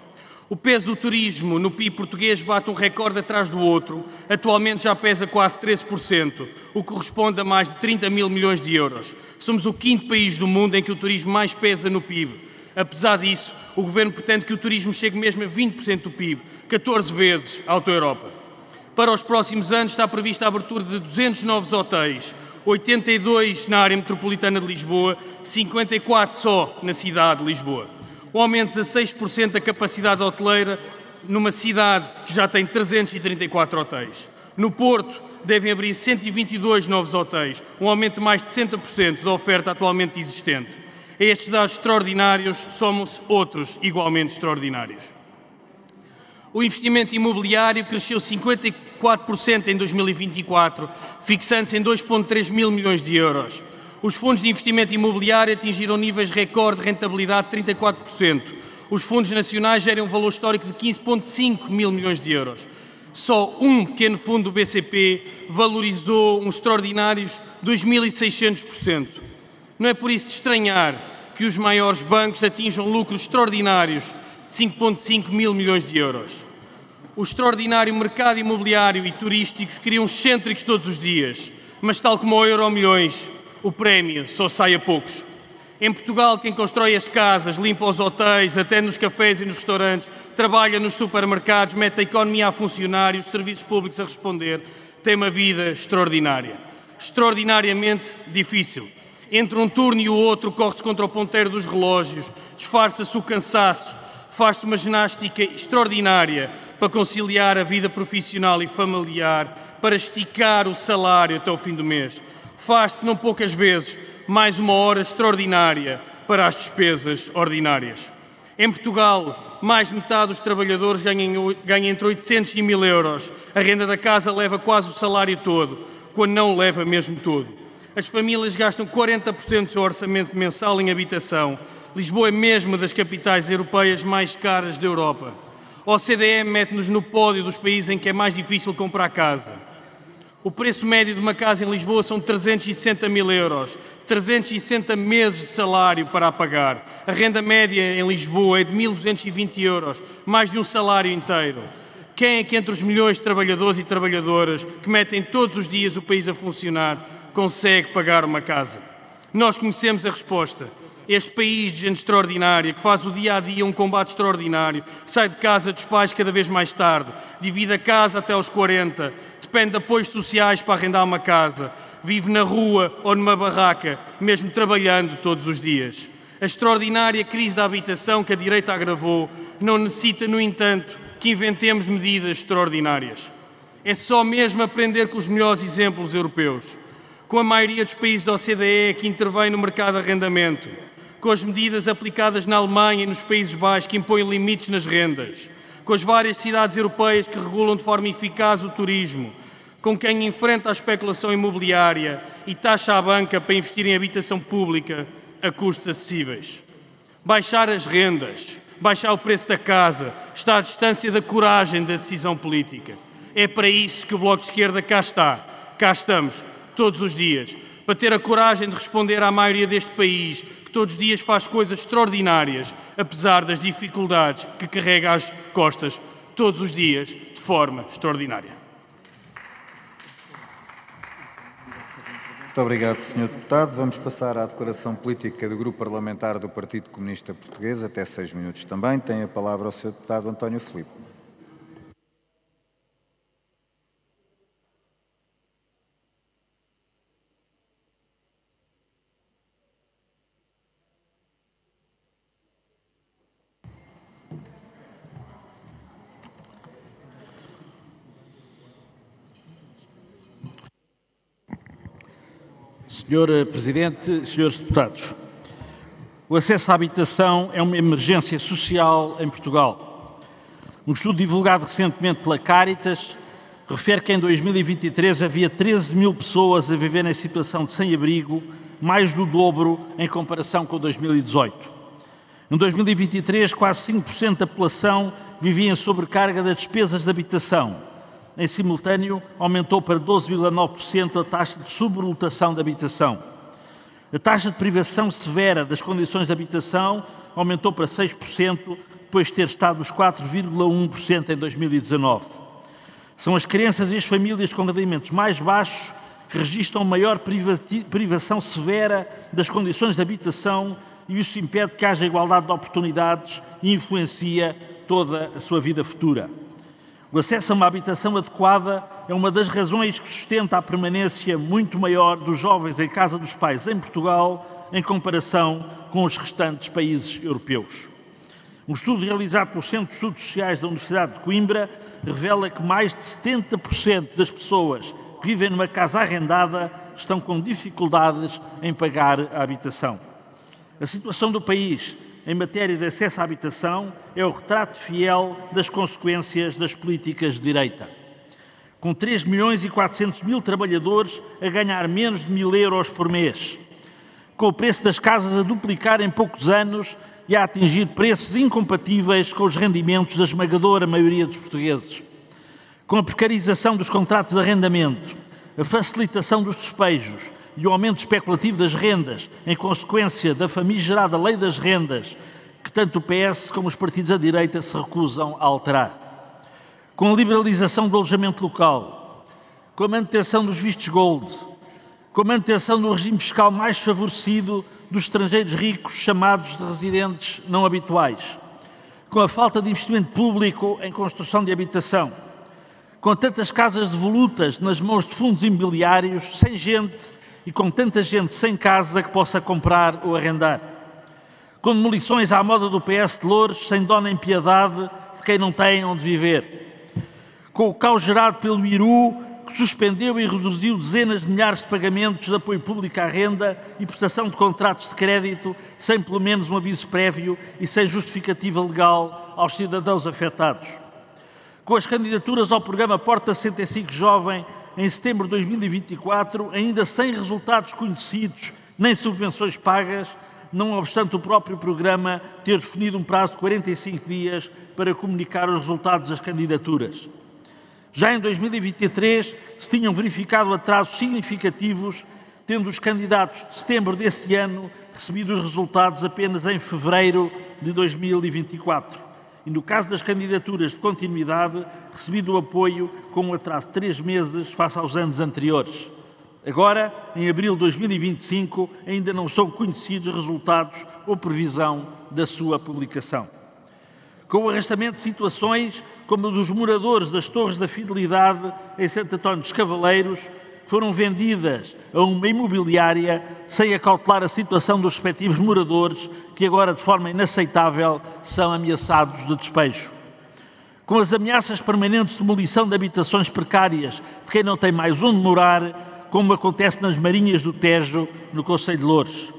O peso do turismo no PIB português bate um recorde atrás do outro. Atualmente já pesa quase 13%, o que corresponde a mais de 30 mil milhões de euros. Somos o 5º país do mundo em que o turismo mais pesa no PIB. Apesar disso, o Governo pretende que o turismo chegue mesmo a 20% do PIB, 14 vezes a Auto-Europa. Para os próximos anos está prevista a abertura de 200 novos hotéis, 82 na área metropolitana de Lisboa, 54 só na cidade de Lisboa. Um aumento de 16% da capacidade hoteleira numa cidade que já tem 334 hotéis. No Porto, devem abrir 122 novos hotéis, um aumento de mais de 60% da oferta atualmente existente. A estes dados extraordinários somam-se outros igualmente extraordinários. O investimento imobiliário cresceu 54% em 2024, fixando-se em 2,3 mil milhões de euros. Os fundos de investimento imobiliário atingiram níveis recorde de rentabilidade de 34%. Os fundos nacionais gerem um valor histórico de 15,5 mil milhões de euros. Só um pequeno fundo do BCP valorizou uns extraordinários 2.600%. Não é por isso de estranhar que os maiores bancos atinjam lucros extraordinários de 5,5 mil milhões de euros. O extraordinário mercado imobiliário e turísticos criam excêntricos todos os dias, mas tal como o Euromilhões, o prémio só sai a poucos. Em Portugal, quem constrói as casas, limpa os hotéis, atende nos cafés e nos restaurantes, trabalha nos supermercados, mete a economia a funcionar e os serviços públicos a responder, tem uma vida extraordinária. Extraordinariamente difícil. Entre um turno e o outro, corre-se contra o ponteiro dos relógios, disfarça-se o cansaço, faz-se uma ginástica extraordinária para conciliar a vida profissional e familiar, para esticar o salário até o fim do mês. Faz-se, não poucas vezes, mais uma hora extraordinária para as despesas ordinárias. Em Portugal, mais de metade dos trabalhadores ganha entre 800 e 1.000 euros. A renda da casa leva quase o salário todo, quando não leva mesmo todo. As famílias gastam 40% do seu orçamento mensal em habitação. Lisboa é mesmo uma das capitais europeias mais caras da Europa. A OCDE mete-nos no pódio dos países em que é mais difícil comprar casa. O preço médio de uma casa em Lisboa são 360 mil euros, 360 meses de salário para a pagar. A renda média em Lisboa é de 1.220 euros, mais de um salário inteiro. Quem é que entre os milhões de trabalhadores e trabalhadoras que metem todos os dias o país a funcionar consegue pagar uma casa? Nós conhecemos a resposta. Este país de gente extraordinária, que faz o dia-a-dia um combate extraordinário, sai de casa dos pais cada vez mais tarde, divide a casa até aos 40, depende de apoios sociais para arrendar uma casa, vive na rua ou numa barraca, mesmo trabalhando todos os dias. A extraordinária crise da habitação que a direita agravou não necessita, no entanto, que inventemos medidas extraordinárias. É só mesmo aprender com os melhores exemplos europeus, com a maioria dos países da OCDE que intervém no mercado de arrendamento, com as medidas aplicadas na Alemanha e nos Países Baixos que impõem limites nas rendas, com as várias cidades europeias que regulam de forma eficaz o turismo, com quem enfrenta a especulação imobiliária e taxa a banca para investir em habitação pública a custos acessíveis. Baixar as rendas, baixar o preço da casa, está à distância da coragem da decisão política. É para isso que o Bloco de Esquerda cá está, cá estamos, todos os dias, para ter a coragem de responder à maioria deste país, que todos os dias faz coisas extraordinárias, apesar das dificuldades que carrega às costas, todos os dias, de forma extraordinária. Muito obrigado, Sr. Deputado. Vamos passar à declaração política do Grupo Parlamentar do Partido Comunista Português, até 6 minutos também. Tem a palavra o Sr. Deputado António Filipe. Senhor Presidente, senhores deputados, o acesso à habitação é uma emergência social em Portugal. Um estudo divulgado recentemente pela Caritas refere que em 2023 havia 13 mil pessoas a viver em situação de sem-abrigo, mais do dobro em comparação com 2018. Em 2023, quase 5% da população vivia em sobrecarga das despesas de habitação. Em simultâneo, aumentou para 12,9% a taxa de sobrelotação da habitação. A taxa de privação severa das condições de habitação aumentou para 6%, depois de ter estado nos 4,1% em 2019. São as crianças e as famílias com rendimentos mais baixos que registram maior privação severa das condições de habitação e isso impede que haja igualdade de oportunidades e influencia toda a sua vida futura. O acesso a uma habitação adequada é uma das razões que sustenta a permanência muito maior dos jovens em casa dos pais em Portugal em comparação com os restantes países europeus. Um estudo realizado pelo Centro de Estudos Sociais da Universidade de Coimbra revela que mais de 70% das pessoas que vivem numa casa arrendada estão com dificuldades em pagar a habitação. A situação do país em matéria de acesso à habitação é o retrato fiel das consequências das políticas de direita. Com 3 milhões e 400 mil trabalhadores a ganhar menos de 1.000 euros por mês, com o preço das casas a duplicar em poucos anos e a atingir preços incompatíveis com os rendimentos da esmagadora maioria dos portugueses, com a precarização dos contratos de arrendamento, a facilitação dos despejos e o aumento especulativo das rendas, em consequência da famigerada lei das rendas, que tanto o PS como os partidos da direita se recusam a alterar. Com a liberalização do alojamento local, com a manutenção dos vistos gold, com a manutenção do regime fiscal mais favorecido dos estrangeiros ricos chamados de residentes não habituais, com a falta de investimento público em construção de habitação, com tantas casas devolutas nas mãos de fundos imobiliários, sem gente e com tanta gente sem casa que possa comprar ou arrendar. Com demolições à moda do PS de Loures, sem dó nem piedade de quem não tem onde viver. Com o caos gerado pelo IRU, que suspendeu e reduziu dezenas de milhares de pagamentos de apoio público à renda e prestação de contratos de crédito, sem pelo menos um aviso prévio e sem justificativa legal aos cidadãos afetados. Com as candidaturas ao programa Porta 65 Jovem, em setembro de 2024, ainda sem resultados conhecidos nem subvenções pagas, não obstante o próprio programa ter definido um prazo de 45 dias para comunicar os resultados das candidaturas. Já em 2023 se tinham verificado atrasos significativos, tendo os candidatos de setembro desse ano recebido os resultados apenas em fevereiro de 2024. E no caso das candidaturas de continuidade, recebido o apoio com um atraso de 3 meses face aos anos anteriores. Agora, em abril de 2025, ainda não são conhecidos resultados ou previsão da sua publicação. Com o arrastamento de situações como a dos moradores das Torres da Fidelidade em Santo António dos Cavaleiros, foram vendidas a uma imobiliária sem acautelar a situação dos respectivos moradores, que agora, de forma inaceitável, são ameaçados de despejo. com as ameaças permanentes de demolição de habitações precárias de quem não tem mais onde morar, como acontece nas Marinhas do Tejo, no Concelho de Loures.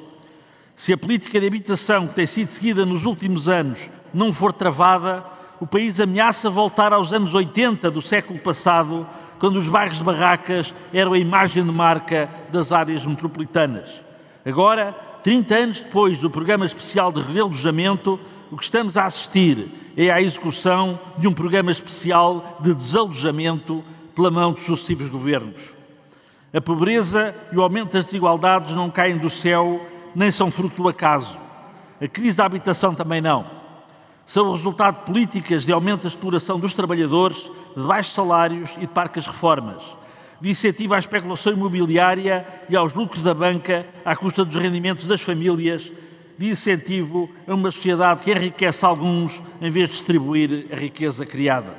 Se a política de habitação que tem sido seguida nos últimos anos não for travada, o país ameaça voltar aos anos 80 do século passado, quando os bairros de barracas eram a imagem de marca das áreas metropolitanas. Agora, 30 anos depois do Programa Especial de Realojamento, o que estamos a assistir é à execução de um Programa Especial de Desalojamento pela mão de sucessivos governos. A pobreza e o aumento das desigualdades não caem do céu, nem são fruto do acaso. A crise da habitação também não. São o resultado de políticas de aumento da exploração dos trabalhadores, de baixos salários e de parcas reformas, de incentivo à especulação imobiliária e aos lucros da banca à custa dos rendimentos das famílias, de incentivo a uma sociedade que enriquece alguns em vez de distribuir a riqueza criada.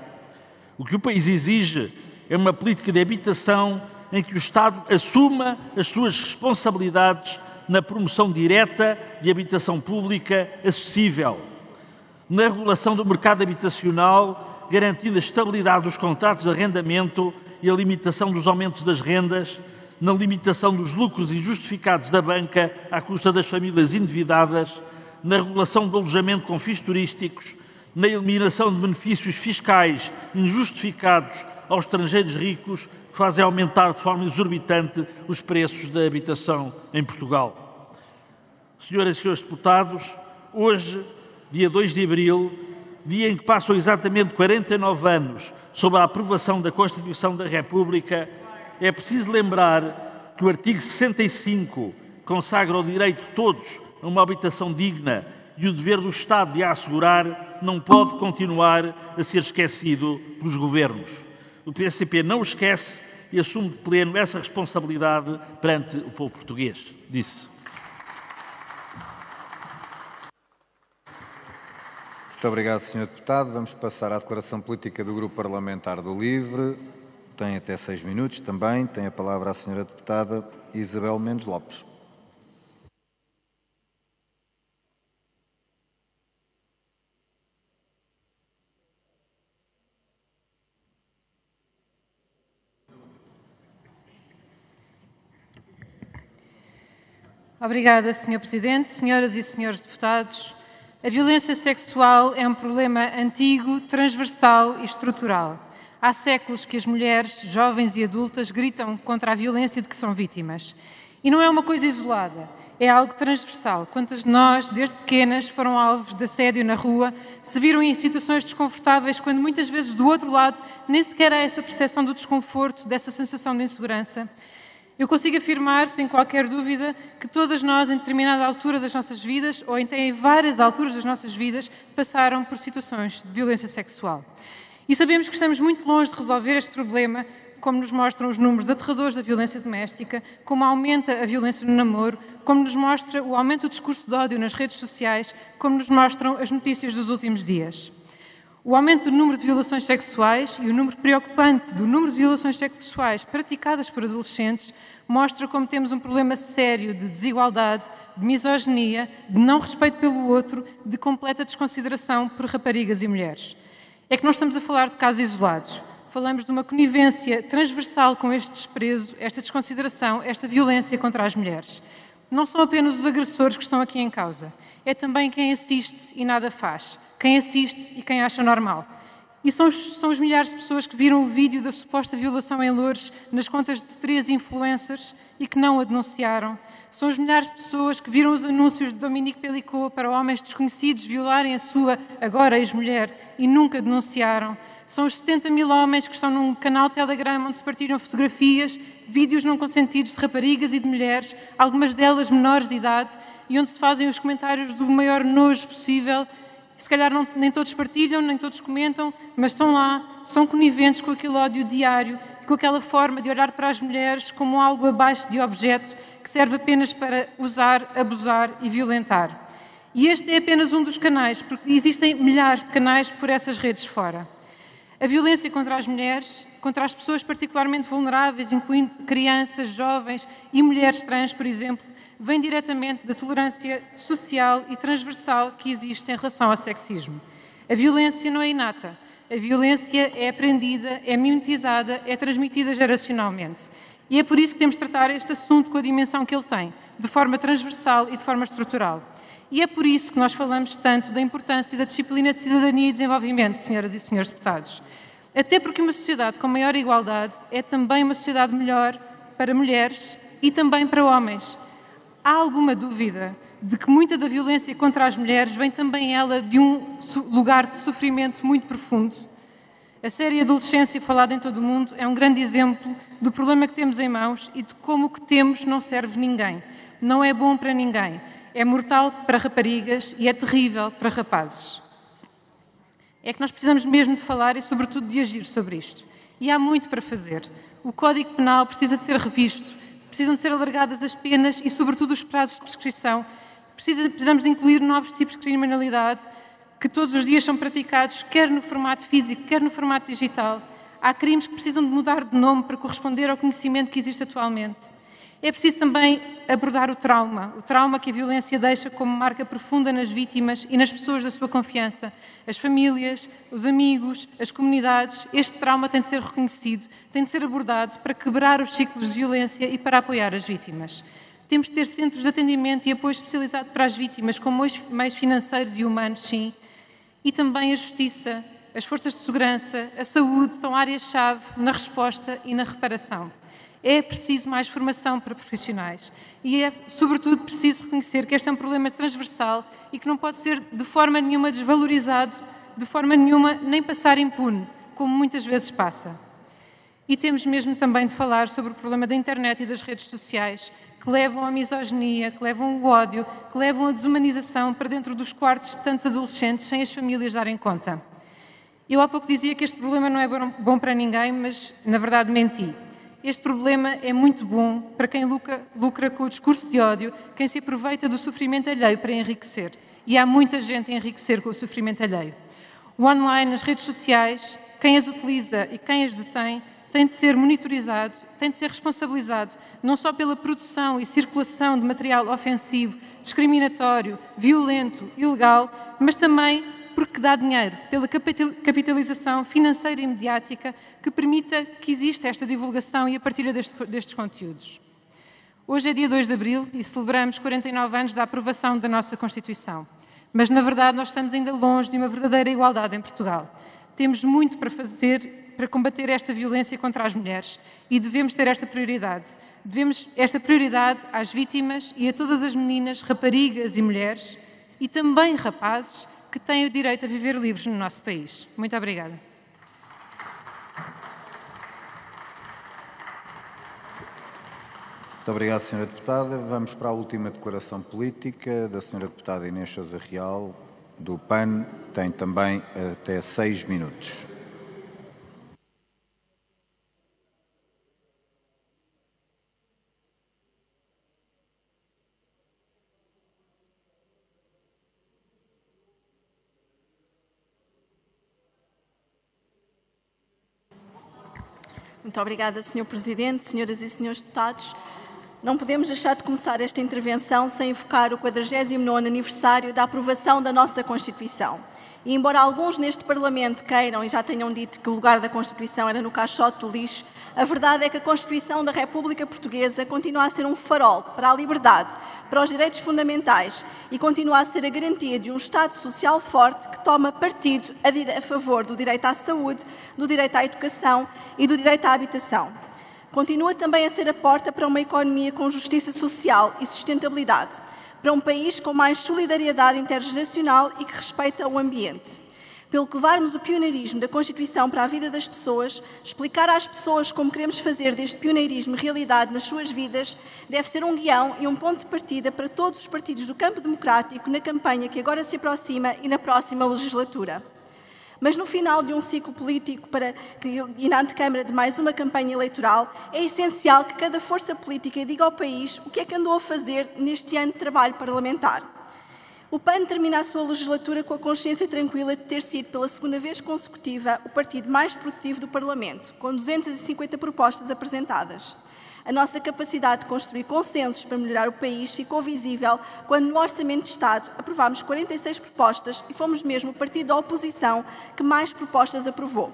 O que o país exige é uma política de habitação em que o Estado assuma as suas responsabilidades na promoção direta de habitação pública acessível, na regulação do mercado habitacional, garantindo a estabilidade dos contratos de arrendamento e a limitação dos aumentos das rendas, na limitação dos lucros injustificados da banca à custa das famílias endividadas, na regulação do alojamento com fins turísticos, na eliminação de benefícios fiscais injustificados aos estrangeiros ricos que fazem aumentar de forma exorbitante os preços da habitação em Portugal. Senhoras e senhores deputados, hoje, dia 2 de abril, dia em que passam exatamente 49 anos sobre a aprovação da Constituição da República, é preciso lembrar que o artigo 65 consagra o direito de todos a uma habitação digna e o dever do Estado de a assegurar não pode continuar a ser esquecido pelos governos. O PCP não esquece e assume de pleno essa responsabilidade perante o povo português. Disse. Muito obrigado, Sr. Deputado. Vamos passar à declaração política do Grupo Parlamentar do LIVRE. Tem até 6 minutos também. Tem a palavra a Sra. Deputada Isabel Mendes Lopes. Obrigada, Sr. Presidente. Senhoras e senhores deputados, a violência sexual é um problema antigo, transversal e estrutural. Há séculos que as mulheres, jovens e adultas, gritam contra a violência de que são vítimas. E não é uma coisa isolada, é algo transversal. Quantas de nós, desde pequenas, foram alvos de assédio na rua, se viram em situações desconfortáveis, quando muitas vezes do outro lado nem sequer há essa percepção do desconforto, dessa sensação de insegurança? Eu consigo afirmar, sem qualquer dúvida, que todas nós, em determinada altura das nossas vidas, ou em várias alturas das nossas vidas, passaram por situações de violência sexual. E sabemos que estamos muito longe de resolver este problema, como nos mostram os números aterradores da violência doméstica, como aumenta a violência no namoro, como nos mostra o aumento do discurso de ódio nas redes sociais, como nos mostram as notícias dos últimos dias. O aumento do número de violações sexuais e o número preocupante do número de violações sexuais praticadas por adolescentes mostra como temos um problema sério de desigualdade, de misoginia, de não respeito pelo outro, de completa desconsideração por raparigas e mulheres. É que não estamos a falar de casos isolados. Falamos de uma conivência transversal com este desprezo, esta desconsideração, esta violência contra as mulheres. Não são apenas os agressores que estão aqui em causa. É também quem assiste e nada faz. Quem assiste e quem acha normal. E são os milhares de pessoas que viram o vídeo da suposta violação em Loures nas contas de 3 influencers e que não a denunciaram. São os milhares de pessoas que viram os anúncios de Dominique Pellicot para homens desconhecidos violarem a sua, agora ex-mulher, e nunca denunciaram. São os 70 mil homens que estão num canal Telegram onde se partilham fotografias, vídeos não consentidos de raparigas e de mulheres, algumas delas menores de idade, e onde se fazem os comentários do maior nojo possível. Se calhar nem todos partilham, nem todos comentam, mas estão lá, são coniventes com aquele ódio diário, com aquela forma de olhar para as mulheres como algo abaixo de objeto que serve apenas para usar, abusar e violentar. E este é apenas um dos canais, porque existem milhares de canais por essas redes fora. A violência contra as mulheres, contra as pessoas particularmente vulneráveis, incluindo crianças, jovens e mulheres trans, por exemplo, vem diretamente da tolerância social e transversal que existe em relação ao sexismo. A violência não é inata. A violência é aprendida, é mimetizada, é transmitida geracionalmente. E é por isso que temos de tratar este assunto com a dimensão que ele tem, de forma transversal e de forma estrutural. E é por isso que nós falamos tanto da importância da disciplina de cidadania e desenvolvimento, senhoras e senhores deputados. Até porque uma sociedade com maior igualdade é também uma sociedade melhor para mulheres e também para homens. Há alguma dúvida de que muita da violência contra as mulheres vem também ela de um lugar de sofrimento muito profundo? A série Adolescência, falada em todo o mundo, é um grande exemplo do problema que temos em mãos e de como o que temos não serve ninguém. Não é bom para ninguém. É mortal para raparigas e é terrível para rapazes. É que nós precisamos mesmo de falar e, sobretudo, de agir sobre isto. E há muito para fazer. O Código Penal precisa de ser revisto, precisam de ser alargadas as penas e, sobretudo, os prazos de prescrição. Precisamos de incluir novos tipos de criminalidade que todos os dias são praticados, quer no formato físico, quer no formato digital. Há crimes que precisam de mudar de nome para corresponder ao conhecimento que existe atualmente. É preciso também abordar o trauma que a violência deixa como marca profunda nas vítimas e nas pessoas da sua confiança. As famílias, os amigos, as comunidades. Este trauma tem de ser reconhecido, tem de ser abordado para quebrar os ciclos de violência e para apoiar as vítimas. Temos de ter centros de atendimento e apoio especializado para as vítimas, com meios financeiros e humanos, sim. E também a justiça, as forças de segurança, a saúde são áreas-chave na resposta e na reparação. É preciso mais formação para profissionais e é, sobretudo, preciso reconhecer que este é um problema transversal e que não pode ser de forma nenhuma desvalorizado, de forma nenhuma nem passar impune, como muitas vezes passa. E temos mesmo também de falar sobre o problema da internet e das redes sociais, que levam à misoginia, que levam ao ódio, que levam à desumanização para dentro dos quartos de tantos adolescentes sem as famílias darem conta. Eu há pouco dizia que este problema não é bom para ninguém, mas na verdade menti. Este problema é muito bom para quem lucra com o discurso de ódio, quem se aproveita do sofrimento alheio para enriquecer. E há muita gente a enriquecer com o sofrimento alheio. O online, as redes sociais, quem as utiliza e quem as detém, tem de ser monitorizado, tem de ser responsabilizado, não só pela produção e circulação de material ofensivo, discriminatório, violento, ilegal, mas também porque dá dinheiro, pela capitalização financeira e mediática que permita que exista esta divulgação e a partilha destes conteúdos. Hoje é dia 2 de abril e celebramos 49 anos da aprovação da nossa Constituição. Mas, na verdade, nós estamos ainda longe de uma verdadeira igualdade em Portugal. Temos muito para fazer para combater esta violência contra as mulheres e devemos ter esta prioridade. Devemos esta prioridade às vítimas e a todas as meninas, raparigas e mulheres e também rapazes que têm o direito a viver livres no nosso país. Muito obrigada. Muito obrigado, Sra. Deputada. Vamos para a última declaração política da Sra. Deputada Inês Sousa Real, do PAN. Tem também até 6 minutos. Muito obrigada, Sr. Presidente, senhoras e senhores deputados. Não podemos deixar de começar esta intervenção sem evocar o 49º aniversário da aprovação da nossa Constituição. E embora alguns neste Parlamento queiram e já tenham dito que o lugar da Constituição era no caixote do lixo, a verdade é que a Constituição da República Portuguesa continua a ser um farol para a liberdade, para os direitos fundamentais e continua a ser a garantia de um Estado social forte que toma partido a favor do direito à saúde, do direito à educação e do direito à habitação. Continua também a ser a porta para uma economia com justiça social e sustentabilidade, para um país com mais solidariedade intergeracional e que respeita o ambiente. Pelo que levarmos o pioneirismo da Constituição para a vida das pessoas, explicar às pessoas como queremos fazer deste pioneirismo realidade nas suas vidas, deve ser um guião e um ponto de partida para todos os partidos do campo democrático na campanha que agora se aproxima e na próxima legislatura. Mas no final de um ciclo político e na antecâmara de mais uma campanha eleitoral, é essencial que cada força política diga ao país o que é que andou a fazer neste ano de trabalho parlamentar. O PAN termina a sua legislatura com a consciência tranquila de ter sido, pela segunda vez consecutiva, o partido mais produtivo do Parlamento, com 250 propostas apresentadas. A nossa capacidade de construir consensos para melhorar o país ficou visível quando, no Orçamento de Estado, aprovámos 46 propostas e fomos mesmo o partido da oposição que mais propostas aprovou.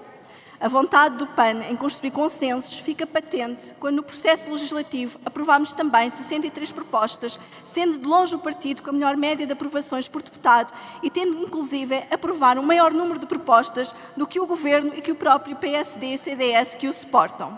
A vontade do PAN em construir consensos fica patente quando, no processo legislativo, aprovámos também 63 propostas, sendo de longe o partido com a melhor média de aprovações por deputado e tendo, inclusive, aprovar um maior número de propostas do que o Governo e que o próprio PSD e CDS que o suportam.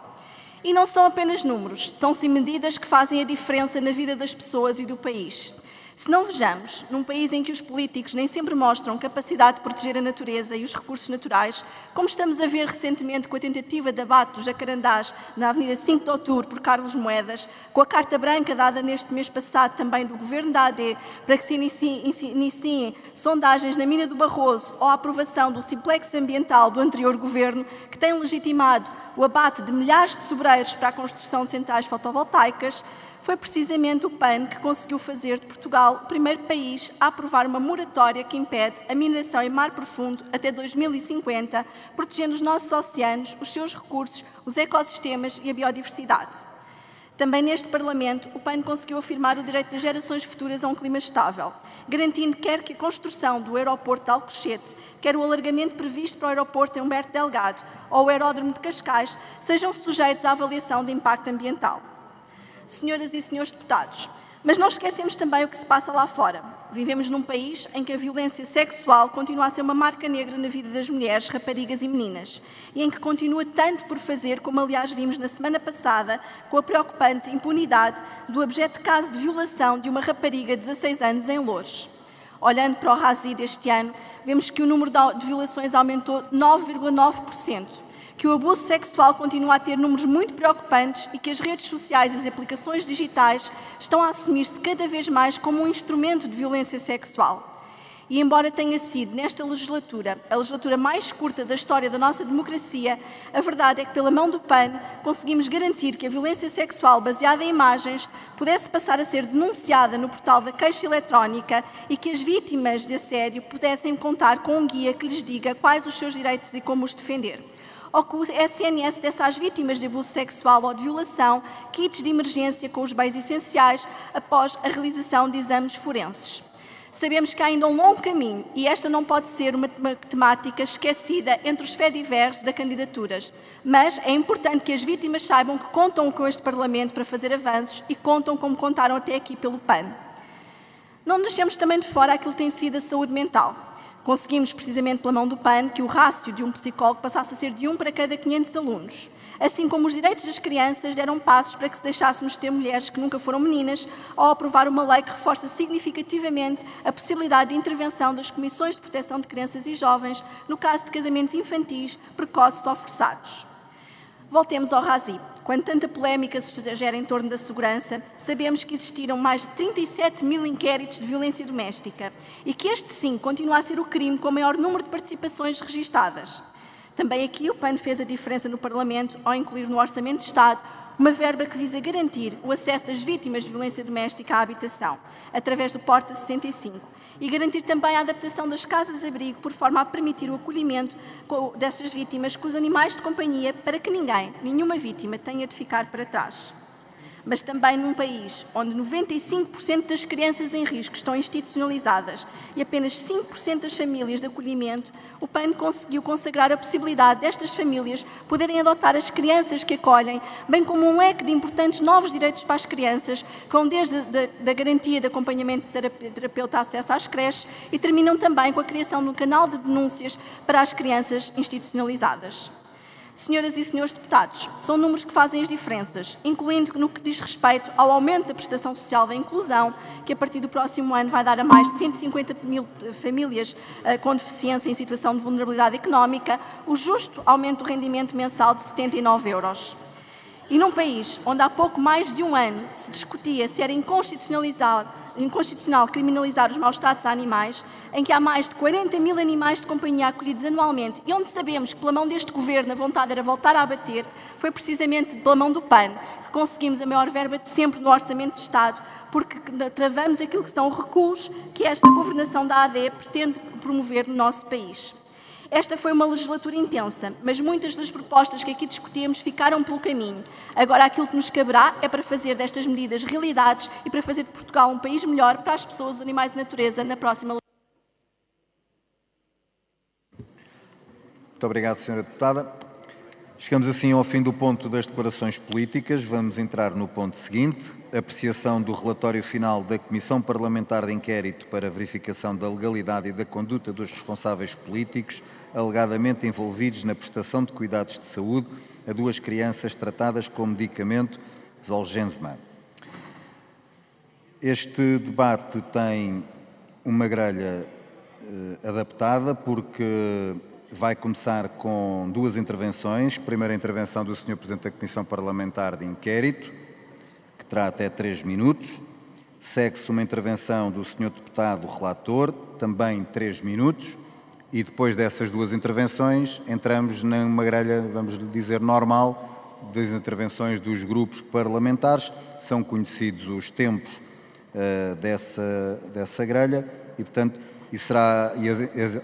E não são apenas números, são-sim medidas que fazem a diferença na vida das pessoas e do país. Se não vejamos, num país em que os políticos nem sempre mostram capacidade de proteger a natureza e os recursos naturais, como estamos a ver recentemente com a tentativa de abate dos jacarandás na Avenida 5 de Outubro por Carlos Moedas, com a carta branca dada neste mês passado também do Governo da AD para que se iniciem sondagens na mina do Barroso ou a aprovação do simplex ambiental do anterior Governo, que tem legitimado o abate de milhares de sobreiros para a construção de centrais fotovoltaicas, foi precisamente o PAN que conseguiu fazer de Portugal o primeiro país a aprovar uma moratória que impede a mineração em mar profundo até 2050, protegendo os nossos oceanos, os seus recursos, os ecossistemas e a biodiversidade. Também neste Parlamento, o PAN conseguiu afirmar o direito das gerações futuras a um clima estável, garantindo quer que a construção do aeroporto de Alcochete, quer o alargamento previsto para o aeroporto em Humberto Delgado ou o aeródromo de Cascais sejam sujeitos à avaliação de impacto ambiental. Senhoras e senhores deputados, mas não esquecemos também o que se passa lá fora. Vivemos num país em que a violência sexual continua a ser uma marca negra na vida das mulheres, raparigas e meninas, e em que continua tanto por fazer, como aliás vimos na semana passada, com a preocupante impunidade do abjeto caso de violação de uma rapariga de 16 anos em Loures. Olhando para o RASI deste ano, vemos que o número de violações aumentou 9,9%. Que o abuso sexual continua a ter números muito preocupantes e que as redes sociais e as aplicações digitais estão a assumir-se cada vez mais como um instrumento de violência sexual. E embora tenha sido, nesta legislatura, a legislatura mais curta da história da nossa democracia, a verdade é que, pela mão do PAN, conseguimos garantir que a violência sexual baseada em imagens pudesse passar a ser denunciada no portal da queixa eletrónica e que as vítimas de assédio pudessem contar com um guia que lhes diga quais os seus direitos e como os defender. Ou que o SNS desse às vítimas de abuso sexual ou de violação kits de emergência com os bens essenciais após a realização de exames forenses. Sabemos que há ainda um longo caminho e esta não pode ser uma temática esquecida entre os fedivers da candidaturas, mas é importante que as vítimas saibam que contam com este Parlamento para fazer avanços e contam como contaram até aqui pelo PAN. Não deixemos também de fora aquilo que tem sido a saúde mental. Conseguimos, precisamente pela mão do PAN, que o rácio de um psicólogo passasse a ser de 1 para cada 500 alunos. Assim como os direitos das crianças deram passos para que se deixássemos ter mulheres que nunca foram meninas, ao aprovar uma lei que reforça significativamente a possibilidade de intervenção das comissões de proteção de crianças e jovens no caso de casamentos infantis, precoces ou forçados. Voltemos ao RASI. Quando tanta polémica se gera em torno da segurança, sabemos que existiram mais de 37 mil inquéritos de violência doméstica e que este, sim, continua a ser o crime com o maior número de participações registadas. Também aqui o PAN fez a diferença no Parlamento ao incluir no Orçamento de Estado uma verba que visa garantir o acesso das vítimas de violência doméstica à habitação, através do Porta 65, e garantir também a adaptação das casas-abrigo por forma a permitir o acolhimento dessas vítimas com os animais de companhia para que nenhuma vítima tenha de ficar para trás. Mas também num país onde 95% das crianças em risco estão institucionalizadas e apenas 5% das famílias de acolhimento, o PAN conseguiu consagrar a possibilidade destas famílias poderem adotar as crianças que acolhem, bem como um leque de importantes novos direitos para as crianças, que vão desde a garantia de acompanhamento de terapeuta acesso às creches e terminam também com a criação de um canal de denúncias para as crianças institucionalizadas. Senhoras e senhores deputados, são números que fazem as diferenças, incluindo no que diz respeito ao aumento da prestação social da inclusão, que a partir do próximo ano vai dar a mais de 150 mil famílias com deficiência em situação de vulnerabilidade económica, o justo aumento do rendimento mensal de 79 €. E num país onde há pouco mais de um ano se discutia se era inconstitucional criminalizar os maus-tratos a animais, em que há mais de 40 mil animais de companhia acolhidos anualmente e onde sabemos que pela mão deste Governo a vontade era voltar a abater, foi precisamente pela mão do PAN que conseguimos a maior verba de sempre no Orçamento de Estado, porque travamos aquilo que são recuos que esta governação da AD pretende promover no nosso país. Esta foi uma legislatura intensa, mas muitas das propostas que aqui discutimos ficaram pelo caminho. Agora aquilo que nos caberá é para fazer destas medidas realidades e para fazer de Portugal um país melhor para as pessoas, os animais e a natureza na próxima legislatura. Muito obrigado, Sra. Deputada. Chegamos assim ao fim do ponto das declarações políticas. Vamos entrar no ponto seguinte, apreciação do relatório final da Comissão Parlamentar de Inquérito para a verificação da legalidade e da conduta dos responsáveis políticos alegadamente envolvidos na prestação de cuidados de saúde a 2 crianças tratadas com medicamento Zolgensma. Este debate tem uma grelha adaptada porque vai começar com 2 intervenções. Primeira intervenção do Sr. Presidente da Comissão Parlamentar de Inquérito, que terá até 3 minutos. Segue-se uma intervenção do Sr. Deputado Relator, também 3 minutos. E depois dessas 2 intervenções, entramos numa grelha, vamos lhe dizer, normal, das intervenções dos grupos parlamentares. São conhecidos os tempos dessa grelha e, portanto,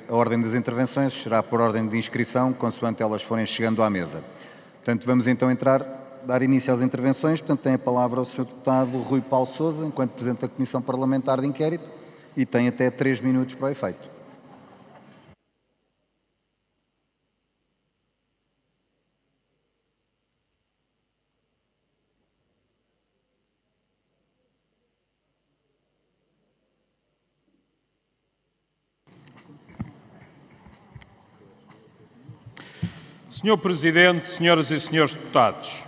a ordem das intervenções será por ordem de inscrição, consoante elas forem chegando à mesa. Portanto, vamos então dar início às intervenções. Portanto, tem a palavra o Sr. Deputado Rui Paulo Sousa, enquanto Presidente da Comissão Parlamentar de Inquérito, e tem até 3 minutos para o efeito. Senhor Presidente, senhoras e senhores deputados,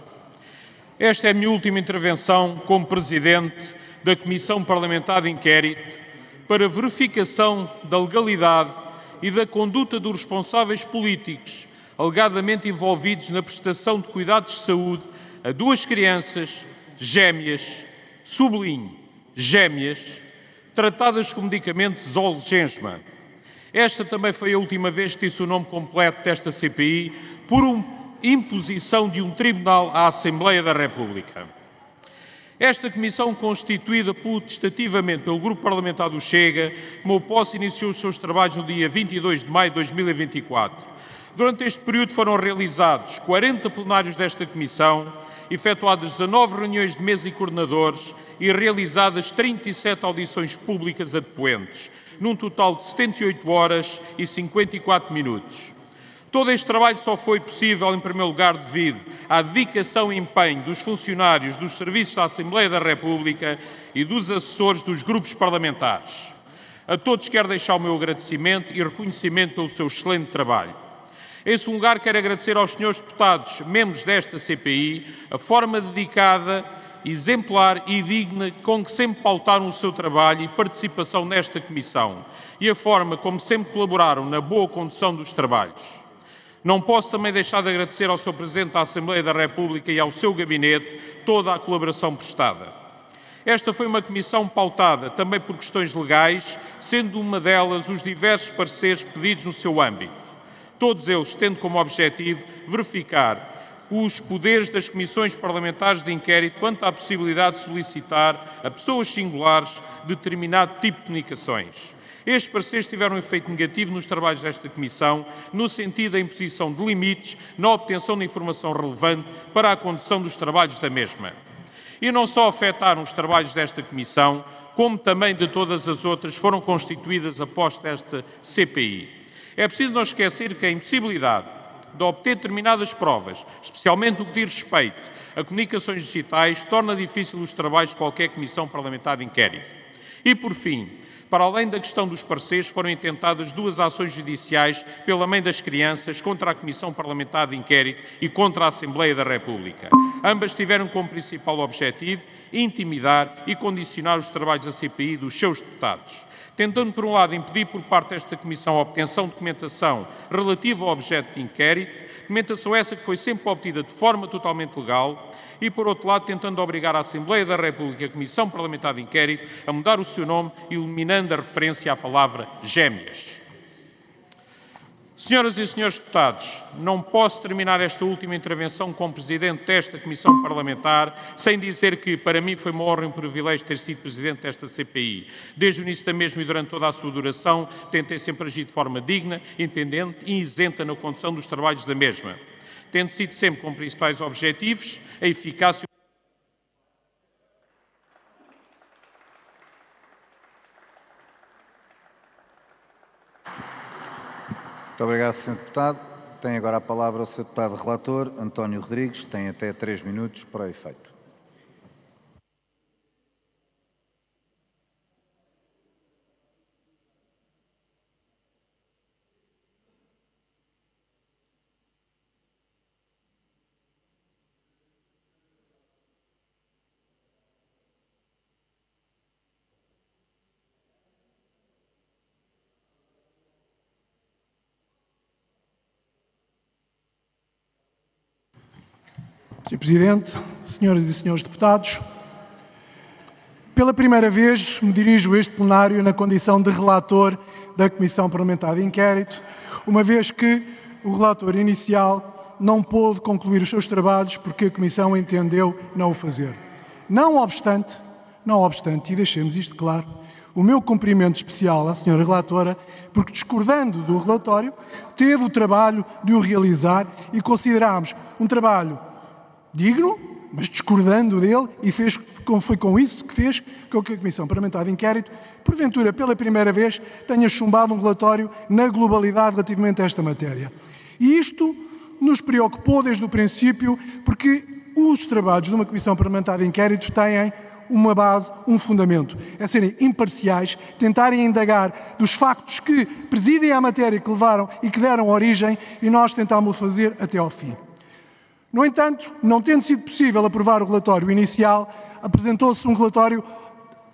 esta é a minha última intervenção como Presidente da Comissão Parlamentar de Inquérito para verificação da legalidade e da conduta dos responsáveis políticos alegadamente envolvidos na prestação de cuidados de saúde a 2 crianças gêmeas, sublinho, gêmeas, tratadas com medicamento Zolgensma. Esta também foi a última vez que disse o nome completo desta CPI por imposição de um tribunal à Assembleia da República. Esta comissão, constituída potestativamente pelo Grupo Parlamentar do Chega, tomou posse e iniciou os seus trabalhos no dia 22 de maio de 2024. Durante este período foram realizados 40 plenários desta comissão, efetuadas 19 reuniões de mesa e coordenadores e realizadas 37 audições públicas a depoentes, num total de 78 horas e 54 minutos. Todo este trabalho só foi possível, em primeiro lugar, devido à dedicação e empenho dos funcionários dos serviços da Assembleia da República e dos assessores dos grupos parlamentares. A todos quero deixar o meu agradecimento e reconhecimento pelo seu excelente trabalho. Em segundo lugar, quero agradecer aos senhores deputados, membros desta CPI, a forma dedicada, exemplar e digna com que sempre pautaram o seu trabalho e participação nesta comissão e a forma como sempre colaboraram na boa condução dos trabalhos. Não posso também deixar de agradecer ao Sr. Presidente da Assembleia da República e ao seu gabinete toda a colaboração prestada. Esta foi uma comissão pautada também por questões legais, sendo uma delas os diversos pareceres pedidos no seu âmbito. Todos eles tendo como objetivo verificar os poderes das comissões parlamentares de inquérito quanto à possibilidade de solicitar a pessoas singulares determinado tipo de comunicações. Estes pareceres tiveram um efeito negativo nos trabalhos desta Comissão, no sentido da imposição de limites na obtenção de informação relevante para a condução dos trabalhos da mesma. E não só afetaram os trabalhos desta Comissão, como também de todas as outras foram constituídas após esta CPI. É preciso não esquecer que a impossibilidade de obter determinadas provas, especialmente no que diz respeito a comunicações digitais, torna difícil os trabalhos de qualquer Comissão Parlamentar de Inquérito. E, por fim, para além da questão dos pareceres, foram intentadas 2 ações judiciais pela mãe das crianças contra a Comissão Parlamentar de Inquérito e contra a Assembleia da República. Ambas tiveram como principal objetivo intimidar e condicionar os trabalhos da CPI e dos seus deputados, tentando, por um lado, impedir por parte desta Comissão a obtenção de documentação relativa ao objeto de inquérito, documentação essa que foi sempre obtida de forma totalmente legal, e, por outro lado, tentando obrigar a Assembleia da República e a Comissão Parlamentar de Inquérito a mudar o seu nome, eliminando a referência à palavra gêmeas. Senhoras e senhores deputados, não posso terminar esta última intervenção como Presidente desta Comissão Parlamentar sem dizer que, para mim, foi uma honra e um privilégio ter sido Presidente desta CPI. Desde o início da mesma e durante toda a sua duração, tentei sempre agir de forma digna, independente e isenta na condução dos trabalhos da mesma, tendo sido sempre como principais objetivos a eficácia. Muito obrigado, Sr. Deputado. Tem agora a palavra o Sr. Deputado Relator, António Rodrigues. Tem até 3 minutos para o efeito. Sr. Presidente, senhoras e senhores deputados, pela primeira vez me dirijo a este plenário na condição de relator da Comissão Parlamentar de Inquérito, uma vez que o relator inicial não pôde concluir os seus trabalhos porque a Comissão entendeu não o fazer. Não obstante, e deixemos isto claro, o meu cumprimento especial à senhora relatora, porque discordando do relatório, teve o trabalho de o realizar e considerámos um trabalho digno, mas discordando dele, e foi com isso que fez com que a Comissão Parlamentar de Inquérito, porventura pela primeira vez, tenha chumbado um relatório na globalidade relativamente a esta matéria. E isto nos preocupou desde o princípio, porque os trabalhos de uma Comissão Parlamentar de Inquérito têm uma base, um fundamento, é serem imparciais, tentarem indagar dos factos que presidem a matéria que levaram e que deram origem, e nós tentámos fazer até ao fim. No entanto, não tendo sido possível aprovar o relatório inicial, apresentou-se um relatório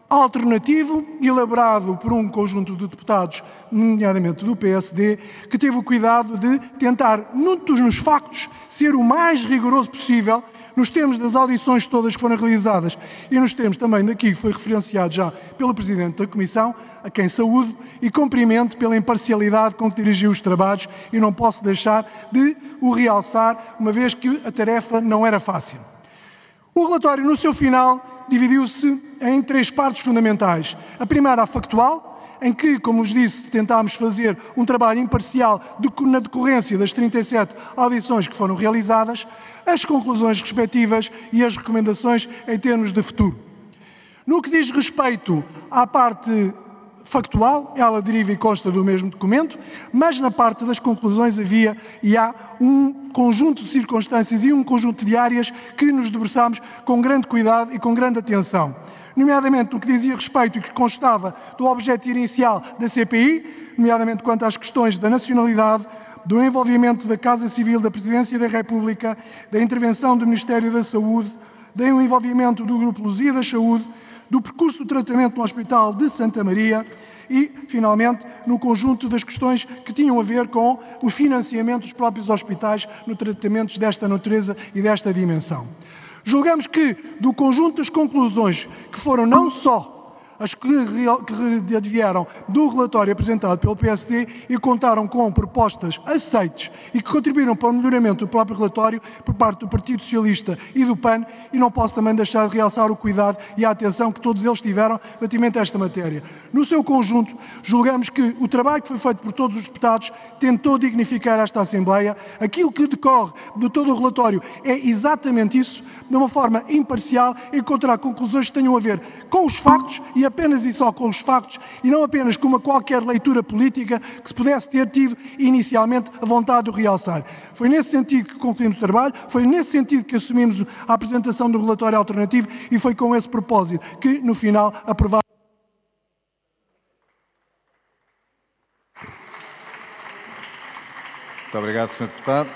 alternativo, elaborado por um conjunto de deputados, nomeadamente do PSD, que teve o cuidado de tentar, nos factos, ser o mais rigoroso possível, nos termos das audições todas que foram realizadas e nos termos também daqui que foi referenciado já pelo Presidente da Comissão, a quem saúdo e cumprimento pela imparcialidade com que dirigiu os trabalhos, e não posso deixar de o realçar, uma vez que a tarefa não era fácil. O relatório, no seu final, dividiu-se em 3 partes fundamentais. A primeira, a factual, em que, como vos disse, tentámos fazer um trabalho imparcial na decorrência das 37 audições que foram realizadas, as conclusões respectivas e as recomendações em termos de futuro. No que diz respeito à parte factual, ela deriva e consta do mesmo documento, mas na parte das conclusões havia e há um conjunto de circunstâncias e um conjunto de áreas que nos debruçámos com grande cuidado e com grande atenção. Nomeadamente no que dizia respeito e que constava do objeto inicial da CPI, nomeadamente quanto às questões da nacionalidade, do envolvimento da Casa Civil da Presidência da República, da intervenção do Ministério da Saúde, do envolvimento do Grupo Luzia da Saúde, do percurso do tratamento no Hospital de Santa Maria e, finalmente, no conjunto das questões que tinham a ver com o financiamento dos próprios hospitais no tratamentos desta natureza e desta dimensão. Julgamos que, do conjunto das conclusões, que foram não só as que advieram do relatório apresentado pelo PSD e contaram com propostas aceites e que contribuíram para o melhoramento do próprio relatório por parte do Partido Socialista e do PAN, e não posso também deixar de realçar o cuidado e a atenção que todos eles tiveram relativamente a esta matéria. No seu conjunto, julgamos que o trabalho que foi feito por todos os deputados tentou dignificar esta Assembleia. Aquilo que decorre de todo o relatório é exatamente isso, de uma forma imparcial, encontrar conclusões que tenham a ver com os factos e apenas e só com os factos, e não apenas com uma qualquer leitura política que se pudesse ter tido inicialmente a vontade de realçar. Foi nesse sentido que concluímos o trabalho, foi nesse sentido que assumimos a apresentação do relatório alternativo e foi com esse propósito que, no final, aprovamos. Muito obrigado, Sr. Deputado.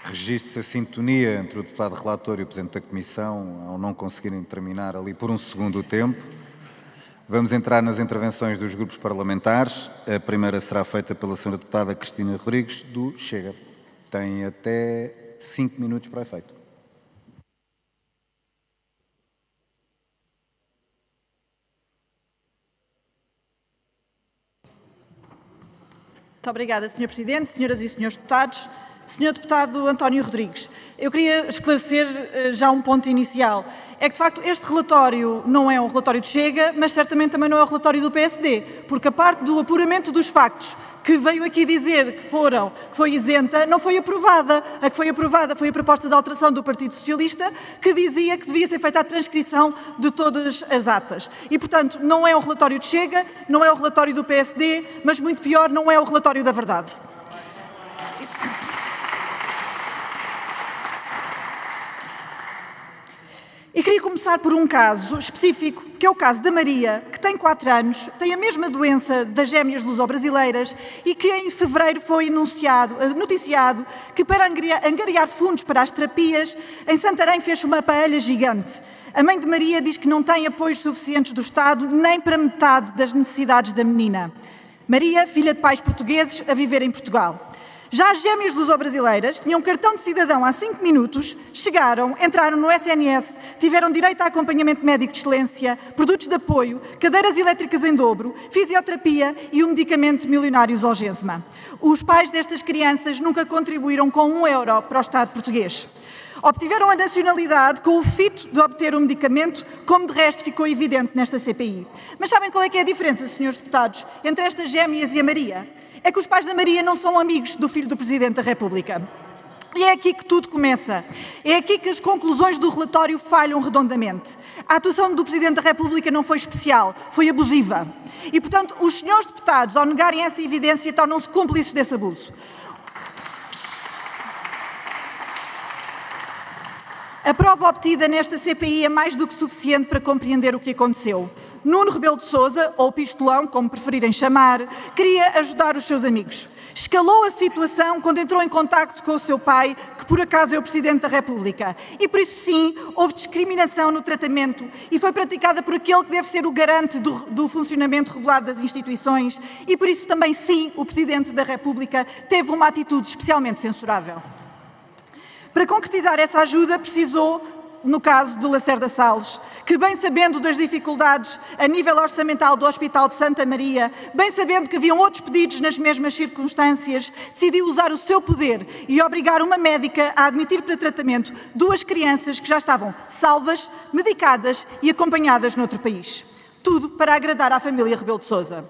Registre-se a sintonia entre o deputado relator e o Presidente da Comissão ao não conseguirem terminar ali por um segundo o tempo. Vamos entrar nas intervenções dos grupos parlamentares. A primeira será feita pela Sra. Deputada Cristina Rodrigues, do Chega. Tem até 5 minutos para efeito. Muito obrigada, Sr. Presidente, senhoras e senhores deputados. Sr. Deputado António Rodrigues, eu queria esclarecer já um ponto inicial. É que, de facto, este relatório não é um relatório de Chega, mas certamente também não é um relatório do PSD, porque a parte do apuramento dos factos que veio aqui dizer que foi isenta, não foi aprovada. A que foi aprovada foi a proposta de alteração do Partido Socialista, que dizia que devia ser feita a transcrição de todas as atas. E, portanto, não é um relatório de Chega, não é um relatório do PSD, mas, muito pior, não é o relatório da verdade. E queria começar por um caso específico, que é o caso da Maria, que tem 4 anos, tem a mesma doença das gêmeas luso-brasileiras e que em fevereiro foi noticiado que para angariar fundos para as terapias, em Santarém fez uma paella gigante. A mãe de Maria diz que não tem apoios suficientes do Estado nem para metade das necessidades da menina. Maria, filha de pais portugueses, a viver em Portugal. Já as gêmeas luso-brasileiras tinham cartão de cidadão há 5 minutos, chegaram, entraram no SNS, tiveram direito a acompanhamento médico de excelência, produtos de apoio, cadeiras elétricas em dobro, fisioterapia e um medicamento milionário Zolgensma. Os pais destas crianças nunca contribuíram com €1 para o Estado português. Obtiveram a nacionalidade com o fito de obter o medicamento, como de resto ficou evidente nesta CPI. Mas sabem qual é que é a diferença, senhores deputados, entre estas gêmeas e a Maria? É que os pais da Maria não são amigos do filho do Presidente da República. E é aqui que tudo começa. É aqui que as conclusões do relatório falham redondamente. A atuação do Presidente da República não foi especial, foi abusiva. E, portanto, os senhores deputados, ao negarem essa evidência, tornam-se cúmplices desse abuso. A prova obtida nesta CPI é mais do que suficiente para compreender o que aconteceu. Nuno Rebelo de Sousa, ou Pistolão, como preferirem chamar, queria ajudar os seus amigos. Escalou a situação quando entrou em contacto com o seu pai, que por acaso é o Presidente da República. E por isso sim, houve discriminação no tratamento e foi praticada por aquele que deve ser o garante do funcionamento regular das instituições e por isso também sim, o Presidente da República teve uma atitude especialmente censurável. Para concretizar essa ajuda, precisou, no caso de Lacerda Salles, que bem sabendo das dificuldades a nível orçamental do Hospital de Santa Maria, bem sabendo que haviam outros pedidos nas mesmas circunstâncias, decidiu usar o seu poder e obrigar uma médica a admitir para tratamento 2 crianças que já estavam salvas, medicadas e acompanhadas noutro país. Tudo para agradar à família Rebelo de Sousa.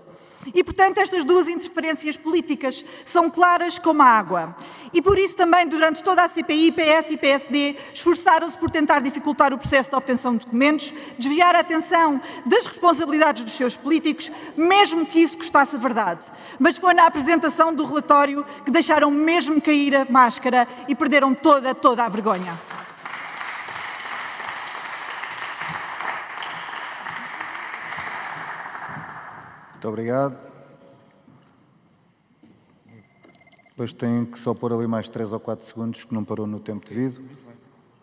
E, portanto, estas 2 interferências políticas são claras como a água. E por isso também, durante toda a CPI, PS e PSD esforçaram-se por tentar dificultar o processo de obtenção de documentos, desviar a atenção das responsabilidades dos seus políticos, mesmo que isso custasse a verdade. Mas foi na apresentação do relatório que deixaram mesmo cair a máscara e perderam toda a vergonha. Muito obrigado. Depois tenho que só pôr ali mais 3 ou 4 segundos, que não parou no tempo devido.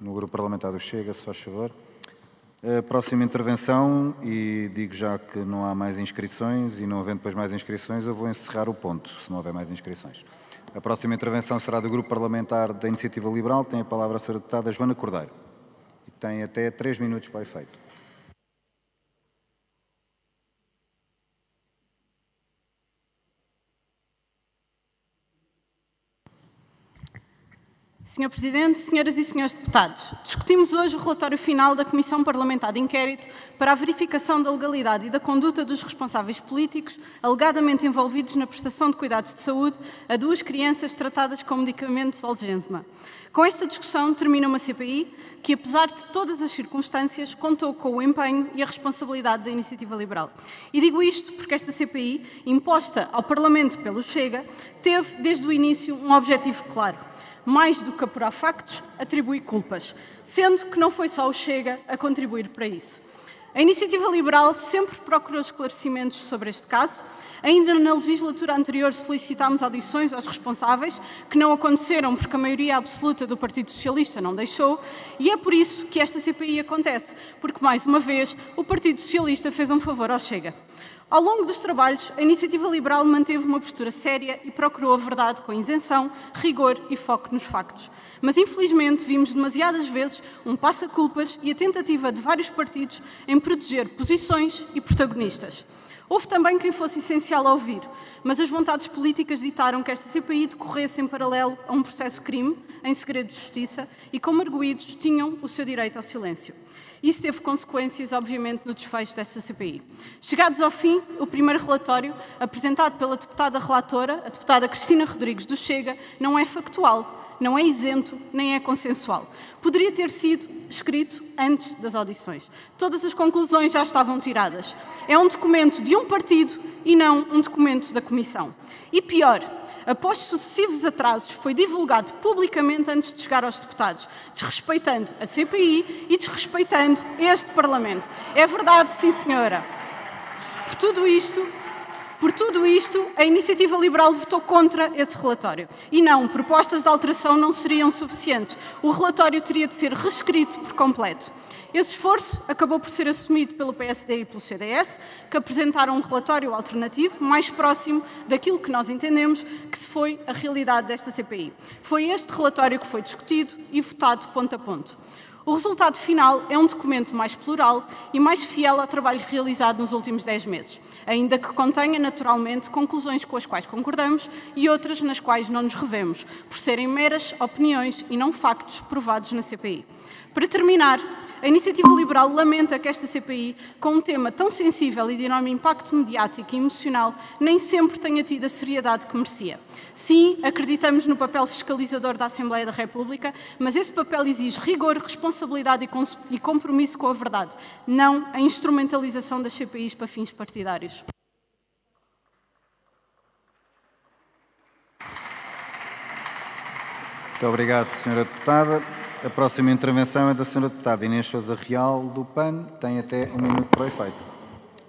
No Grupo Parlamentar do Chega, se faz favor. Próxima intervenção, e digo já que não há mais inscrições, e não havendo depois mais inscrições, eu vou encerrar o ponto, se não houver mais inscrições. A próxima intervenção será do Grupo Parlamentar da Iniciativa Liberal. Tem a palavra a Sra. Deputada Joana Cordeiro. E tem até 3 minutos para o efeito. Sr. Presidente, senhoras e senhores deputados, discutimos hoje o relatório final da Comissão Parlamentar de Inquérito para a verificação da legalidade e da conduta dos responsáveis políticos alegadamente envolvidos na prestação de cuidados de saúde a 2 crianças tratadas com medicamentos Zolgensma. Com esta discussão termina uma CPI que, apesar de todas as circunstâncias, contou com o empenho e a responsabilidade da Iniciativa Liberal. E digo isto porque esta CPI, imposta ao Parlamento pelo Chega, teve desde o início um objetivo claro: mais do que apurar factos, atribui culpas, sendo que não foi só o Chega a contribuir para isso. A Iniciativa Liberal sempre procurou esclarecimentos sobre este caso. Ainda na legislatura anterior solicitámos audições aos responsáveis, que não aconteceram porque a maioria absoluta do Partido Socialista não deixou, e é por isso que esta CPI acontece, porque, mais uma vez, o Partido Socialista fez um favor ao Chega. Ao longo dos trabalhos, a Iniciativa Liberal manteve uma postura séria e procurou a verdade com isenção, rigor e foco nos factos. Mas, infelizmente, vimos demasiadas vezes um passa-culpas e a tentativa de vários partidos em proteger posições e protagonistas. Houve também quem fosse essencial a ouvir, mas as vontades políticas ditaram que esta CPI decorresse em paralelo a um processo crime, em segredo de justiça, e como arguidos tinham o seu direito ao silêncio. Isso teve consequências, obviamente, no desfecho desta CPI. Chegados ao fim, o primeiro relatório, apresentado pela deputada relatora, a deputada Cristina Rodrigues do Chega, não é factual, não é isento, nem é consensual. Poderia ter sido escrito antes das audições. Todas as conclusões já estavam tiradas. É um documento de um partido e não um documento da Comissão. E pior, após sucessivos atrasos, foi divulgado publicamente antes de chegar aos deputados, desrespeitando a CPI e desrespeitando este Parlamento. É verdade, sim, senhora. Por tudo isto, a Iniciativa Liberal votou contra esse relatório. E não, propostas de alteração não seriam suficientes. O relatório teria de ser reescrito por completo. Esse esforço acabou por ser assumido pelo PSD e pelo CDS, que apresentaram um relatório alternativo mais próximo daquilo que nós entendemos que foi a realidade desta CPI. Foi este relatório que foi discutido e votado ponto a ponto. O resultado final é um documento mais plural e mais fiel ao trabalho realizado nos últimos 10 meses, ainda que contenha, naturalmente, conclusões com as quais concordamos e outras nas quais não nos revemos, por serem meras opiniões e não factos provados na CPI. Para terminar, a Iniciativa Liberal lamenta que esta CPI, com um tema tão sensível e de enorme impacto mediático e emocional, nem sempre tenha tido a seriedade que merecia. Sim, acreditamos no papel fiscalizador da Assembleia da República, mas esse papel exige rigor, responsabilidade e compromisso com a verdade, não a instrumentalização das CPIs para fins partidários. Muito obrigado, Sra. Deputada. A próxima intervenção é da Sra. Deputada Inês Sousa Real, do PAN. Tem até 1 minuto para o efeito.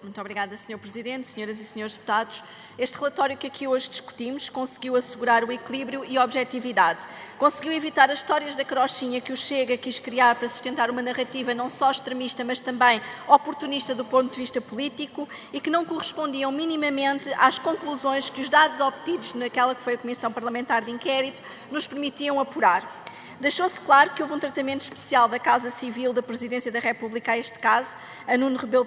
Muito obrigada, Sr. Presidente, Senhoras e Senhores Deputados. Este relatório que aqui hoje discutimos conseguiu assegurar o equilíbrio e a objetividade. Conseguiu evitar as histórias da carochinha que o Chega quis criar para sustentar uma narrativa não só extremista, mas também oportunista do ponto de vista político e que não correspondiam minimamente às conclusões que os dados obtidos naquela que foi a Comissão Parlamentar de Inquérito nos permitiam apurar. Deixou-se claro que houve um tratamento especial da Casa Civil da Presidência da República a este caso, a Nuno Rebelo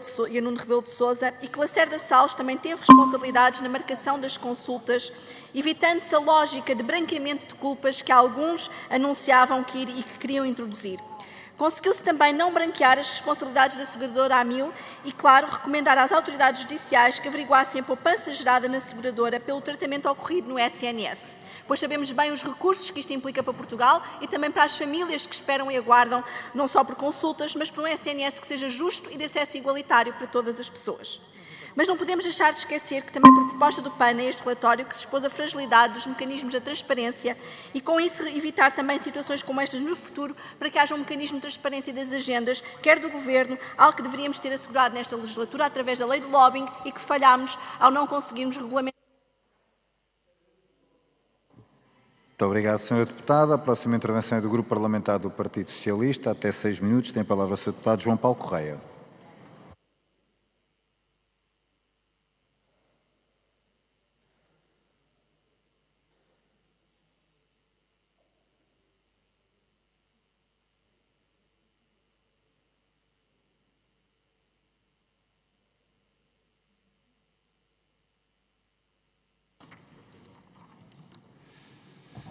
de Sousa, e que Lacerda Salles também teve responsabilidades na marcação das consultas, evitando-se a lógica de branqueamento de culpas que alguns anunciavam e que queriam introduzir. Conseguiu-se também não branquear as responsabilidades da seguradora AMIL e, claro, recomendar às autoridades judiciais que averiguassem a poupança gerada na seguradora pelo tratamento ocorrido no SNS. Pois sabemos bem os recursos que isto implica para Portugal e também para as famílias que esperam e aguardam, não só por consultas, mas por um SNS que seja justo e de acesso igualitário para todas as pessoas. Mas não podemos deixar de esquecer que também por proposta do PAN é este relatório que se expôs a fragilidade dos mecanismos da transparência e com isso evitar também situações como estas no futuro para que haja um mecanismo de transparência das agendas, quer do Governo, algo que deveríamos ter assegurado nesta legislatura através da lei do lobbying e que falhámos ao não conseguirmos regulamentar. Muito obrigado, Sra. Deputada. A próxima intervenção é do Grupo Parlamentar do Partido Socialista. Até 6 minutos. Tem a palavra o Sr. Deputado João Paulo Correia.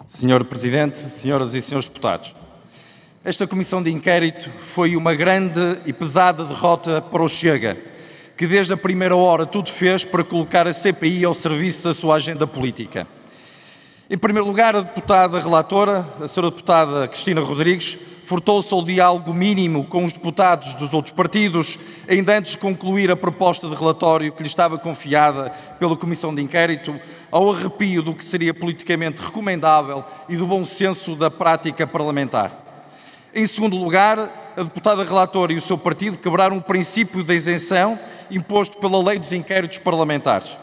Senhor Presidente, Senhoras e Senhores Deputados, esta Comissão de Inquérito foi uma grande e pesada derrota para o Chega, que desde a primeira hora tudo fez para colocar a CPI ao serviço da sua agenda política. Em primeiro lugar, a deputada relatora, a Sra. Deputada Cristina Rodrigues, furtou-se ao diálogo mínimo com os deputados dos outros partidos, ainda antes de concluir a proposta de relatório que lhe estava confiada pela Comissão de Inquérito, ao arrepio do que seria politicamente recomendável e do bom senso da prática parlamentar. Em segundo lugar, a deputada relatora e o seu partido quebraram o princípio da isenção imposto pela Lei dos Inquéritos Parlamentares.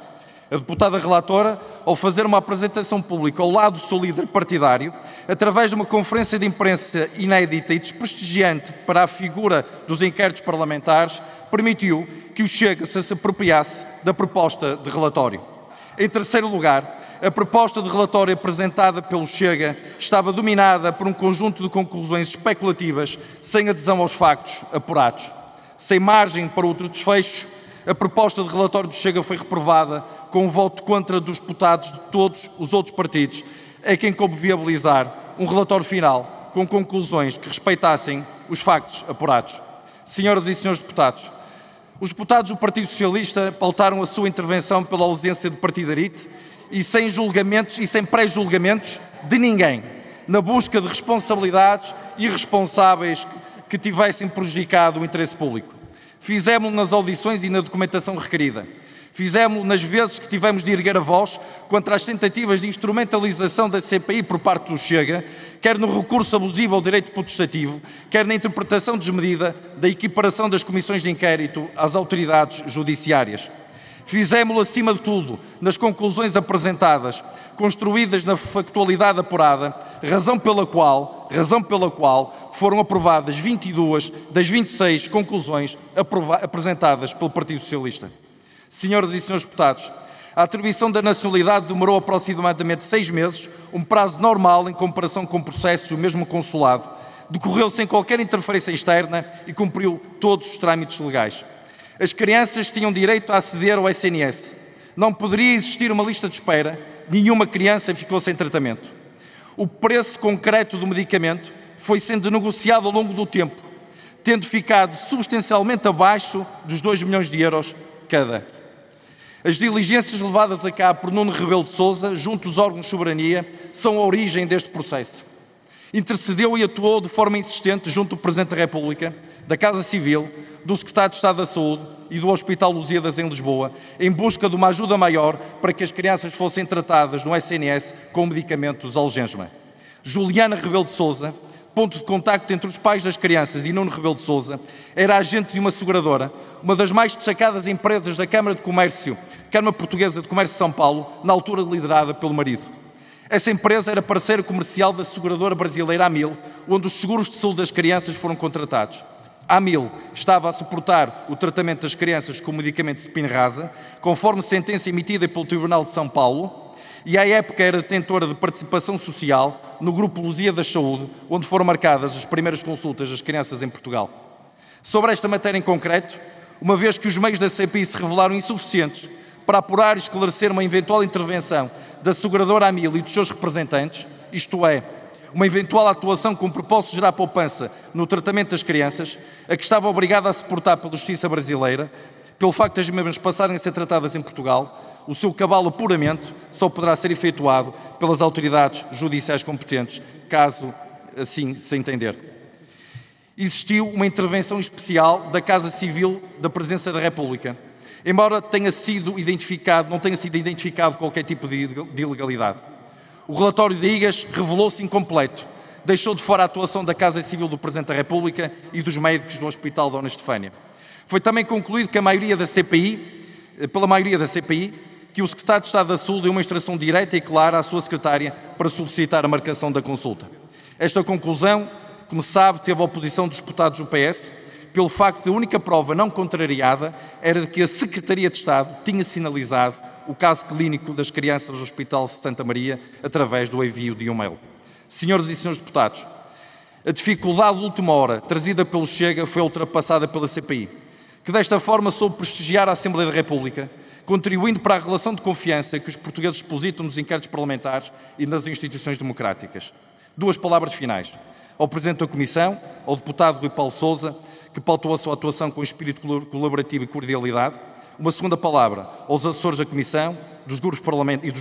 A deputada relatora, ao fazer uma apresentação pública ao lado do seu líder partidário, através de uma conferência de imprensa inédita e desprestigiante para a figura dos inquéritos parlamentares, permitiu que o Chega se apropriasse da proposta de relatório. Em terceiro lugar, a proposta de relatório apresentada pelo Chega estava dominada por um conjunto de conclusões especulativas, sem adesão aos factos apurados. Sem margem para outro desfecho, A proposta de relatório do Chega foi reprovada com o voto contra dos deputados de todos os outros partidos, a quem coube viabilizar um relatório final com conclusões que respeitassem os factos apurados. Senhoras e senhores deputados, os deputados do Partido Socialista pautaram a sua intervenção pela ausência de partidarite e sem julgamentos e sem pré-julgamentos de ninguém, na busca de responsabilidades irresponsáveis que tivessem prejudicado o interesse público. Fizemos-lo nas audições e na documentação requerida. Fizemos-lo nas vezes que tivemos de erguer a voz contra as tentativas de instrumentalização da CPI por parte do Chega, quer no recurso abusivo ao direito potestativo, quer na interpretação desmedida da equiparação das comissões de inquérito às autoridades judiciárias. Fizemos-lo, acima de tudo, nas conclusões apresentadas, construídas na factualidade apurada, razão pela qual foram aprovadas 22 das 26 conclusões apresentadas pelo Partido Socialista. Senhoras e senhores deputados, a atribuição da nacionalidade demorou aproximadamente 6 meses, um prazo normal em comparação com processos do mesmo consulado, decorreu sem qualquer interferência externa e cumpriu todos os trâmites legais. As crianças tinham direito a aceder ao SNS. Não poderia existir uma lista de espera, nenhuma criança ficou sem tratamento. O preço concreto do medicamento foi sendo negociado ao longo do tempo, tendo ficado substancialmente abaixo dos 2 milhões de euros cada. As diligências levadas a cabo por Nuno Rebelo de Sousa, junto aos órgãos de soberania, são a origem deste processo. Intercedeu e atuou de forma insistente junto do Presidente da República, da Casa Civil, do Secretário de Estado da Saúde e do Hospital Lusíadas em Lisboa, em busca de uma ajuda maior para que as crianças fossem tratadas no SNS com medicamentos Zolgensma. Juliana Rebelo de Sousa, ponto de contacto entre os pais das crianças e Nuno Rebelo de Sousa, era agente de uma seguradora, uma das mais destacadas empresas da Câmara Portuguesa de Comércio de São Paulo, na altura liderada pelo marido. Essa empresa era parceira comercial da seguradora brasileira Amil, onde os seguros de saúde das crianças foram contratados. A Amil estava a suportar o tratamento das crianças com o medicamento Spinraza, conforme sentença emitida pelo Tribunal de São Paulo, e à época era detentora de participação social no Grupo Lusíadas Saúde, onde foram marcadas as primeiras consultas das crianças em Portugal. Sobre esta matéria em concreto, uma vez que os meios da CPI se revelaram insuficientes para apurar e esclarecer uma eventual intervenção da seguradora Amil e dos seus representantes, isto é, uma eventual atuação com o propósito de gerar poupança no tratamento das crianças, a que estava obrigada a suportar pela justiça brasileira, pelo facto de as mesmas passarem a ser tratadas em Portugal, o seu cabal apuramento só poderá ser efetuado pelas autoridades judiciais competentes, caso assim se entender. Existiu uma intervenção especial da Casa Civil da Presidência da República, embora não tenha sido identificado qualquer tipo de ilegalidade. O relatório de IGAS revelou-se incompleto, deixou de fora a atuação da Casa Civil do Presidente da República e dos médicos do Hospital Dona Estefânia. Foi também concluído que pela maioria da CPI, que o Secretário de Estado da Saúde deu uma instrução direta e clara à sua secretária para solicitar a marcação da consulta. Esta conclusão, como se sabe, teve a oposição dos deputados do PS, pelo facto de a única prova não contrariada era de que a Secretaria de Estado tinha sinalizado o caso clínico das crianças do Hospital Santa Maria através do envio de um mail. Senhoras e senhores deputados, a dificuldade de última hora trazida pelo Chega foi ultrapassada pela CPI, que desta forma soube prestigiar a Assembleia da República, contribuindo para a relação de confiança que os portugueses depositam nos inquéritos parlamentares e nas instituições democráticas. 2 palavras finais. Ao Presidente da Comissão, ao deputado Rui Paulo Sousa, que pautou a sua atuação com espírito colaborativo e cordialidade. Uma segunda palavra aos assessores da Comissão e dos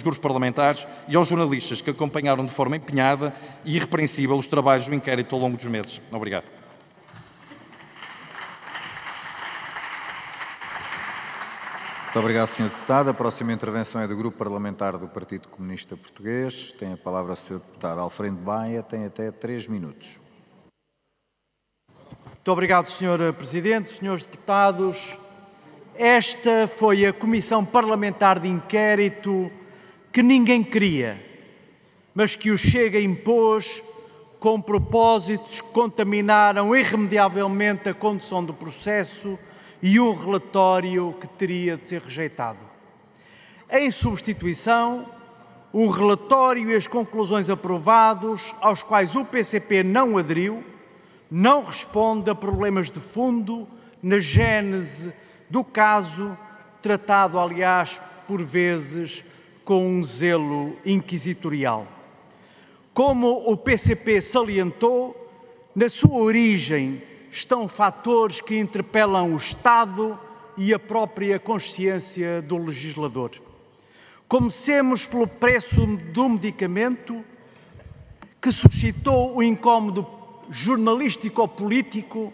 grupos parlamentares e aos jornalistas que acompanharam de forma empenhada e irrepreensível os trabalhos do inquérito ao longo dos meses. Obrigado. Muito obrigado, Sr. Deputado. A próxima intervenção é do Grupo Parlamentar do Partido Comunista Português. Tem a palavra o Sr. Deputado Alfredo Baia, tem até 3 minutos. Muito obrigado, Sr. Presidente, Srs. Deputados. Esta foi a Comissão Parlamentar de Inquérito que ninguém queria, mas que o Chega impôs com propósitos que contaminaram irremediavelmente a condução do processo e um relatório que teria de ser rejeitado. Em substituição, o relatório e as conclusões aprovados, aos quais o PCP não aderiu, não responde a problemas de fundo na gênese do caso, tratado, aliás, por vezes, com um zelo inquisitorial. Como o PCP salientou, na sua origem estão fatores que interpelam o Estado e a própria consciência do legislador. Comecemos pelo preço do medicamento, que suscitou o incómodo jornalístico ou político,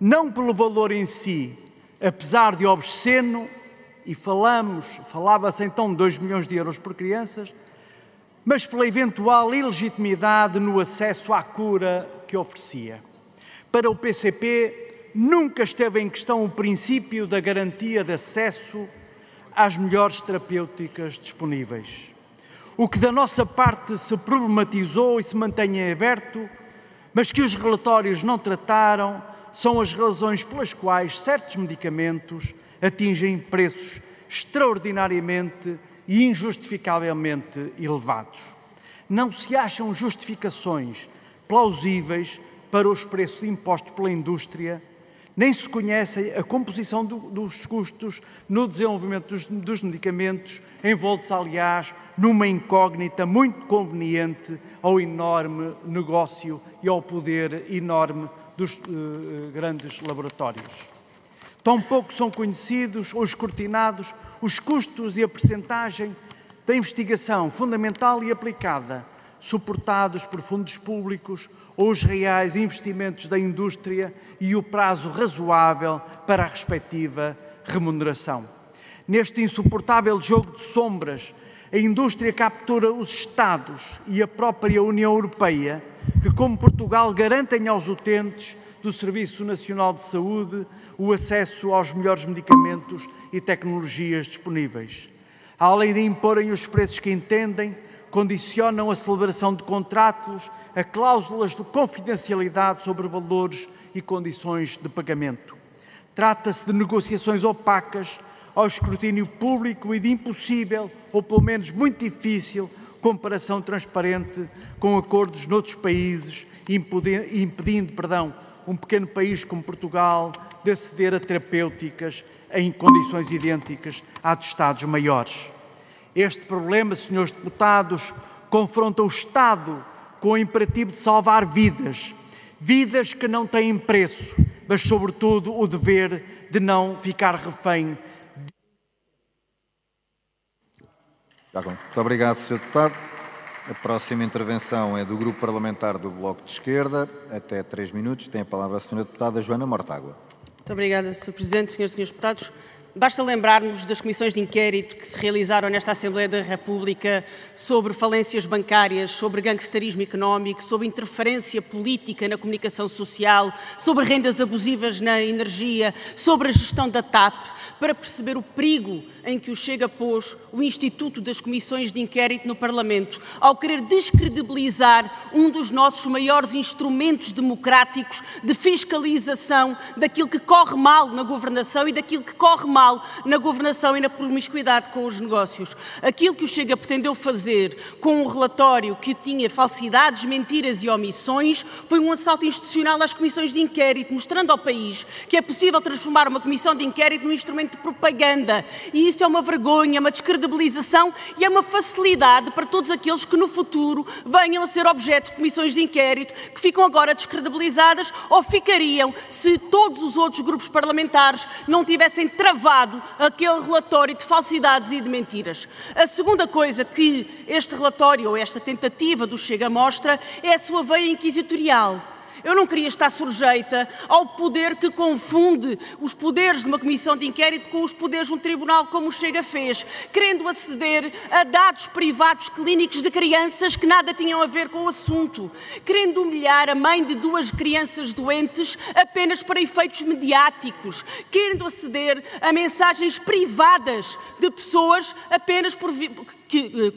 não pelo valor em si, apesar de obsceno, e falava-se então de 2 milhões de euros por crianças, mas pela eventual ilegitimidade no acesso à cura que oferecia. Para o PCP, nunca esteve em questão o princípio da garantia de acesso às melhores terapêuticas disponíveis. O que da nossa parte se problematizou e se mantém em aberto, mas que os relatórios não trataram, são as razões pelas quais certos medicamentos atingem preços extraordinariamente e injustificavelmente elevados. Não se acham justificações plausíveis para os preços impostos pela indústria, nem se conhece a composição dos custos no desenvolvimento dos medicamentos, envoltos, aliás, numa incógnita muito conveniente ao enorme negócio e ao poder enorme dos grandes laboratórios. Tampouco são conhecidos ou escrutinados os custos e a percentagem da investigação fundamental e aplicada, suportados por fundos públicos, ou os reais investimentos da indústria e o prazo razoável para a respectiva remuneração. Neste insuportável jogo de sombras, a indústria captura os Estados e a própria União Europeia, que, como Portugal, garantem aos utentes do Serviço Nacional de Saúde o acesso aos melhores medicamentos e tecnologias disponíveis. Além de imporem os preços que entendem, condicionam a celebração de contratos a cláusulas de confidencialidade sobre valores e condições de pagamento. Trata-se de negociações opacas ao escrutínio público e de impossível, ou pelo menos muito difícil, comparação transparente com acordos noutros países, impedindo, um pequeno país como Portugal de aceder a terapêuticas em condições idênticas à de Estados maiores. Este problema, senhores deputados, confronta o Estado com o imperativo de salvar vidas, vidas que não têm preço, mas, sobretudo, o dever de não ficar refém. Muito obrigado, Sr. Deputado. A próxima intervenção é do Grupo Parlamentar do Bloco de Esquerda. Até 3 minutos. Tem a palavra a Sra. Deputada Joana Mortágua. Muito obrigada, Sr. Presidente, Sras. e Srs. Deputados. Basta lembrarmos das comissões de inquérito que se realizaram nesta Assembleia da República sobre falências bancárias, sobre gangsterismo económico, sobre interferência política na comunicação social, sobre rendas abusivas na energia, sobre a gestão da TAP, para perceber o perigo em que o Chega pôs o Instituto das Comissões de Inquérito no Parlamento, ao querer descredibilizar um dos nossos maiores instrumentos democráticos de fiscalização daquilo que corre mal na governação e daquilo que corre mal na governação e na promiscuidade com os negócios. Aquilo que o Chega pretendeu fazer com um relatório que tinha falsidades, mentiras e omissões foi um assalto institucional às comissões de inquérito, mostrando ao país que é possível transformar uma comissão de inquérito num instrumento de propaganda. E isso é uma vergonha, uma descredibilização e é uma facilidade para todos aqueles que no futuro venham a ser objeto de comissões de inquérito que ficam agora descredibilizadas ou ficariam se todos os outros grupos parlamentares não tivessem travado aquele relatório de falsidades e de mentiras. A segunda coisa que este relatório ou esta tentativa do Chega mostra é a sua veia inquisitorial. Eu não queria estar sujeita ao poder que confunde os poderes de uma comissão de inquérito com os poderes de um tribunal, como o Chega fez, querendo aceder a dados privados clínicos de crianças que nada tinham a ver com o assunto, querendo humilhar a mãe de 2 crianças doentes apenas para efeitos mediáticos, querendo aceder a mensagens privadas de pessoas apenas por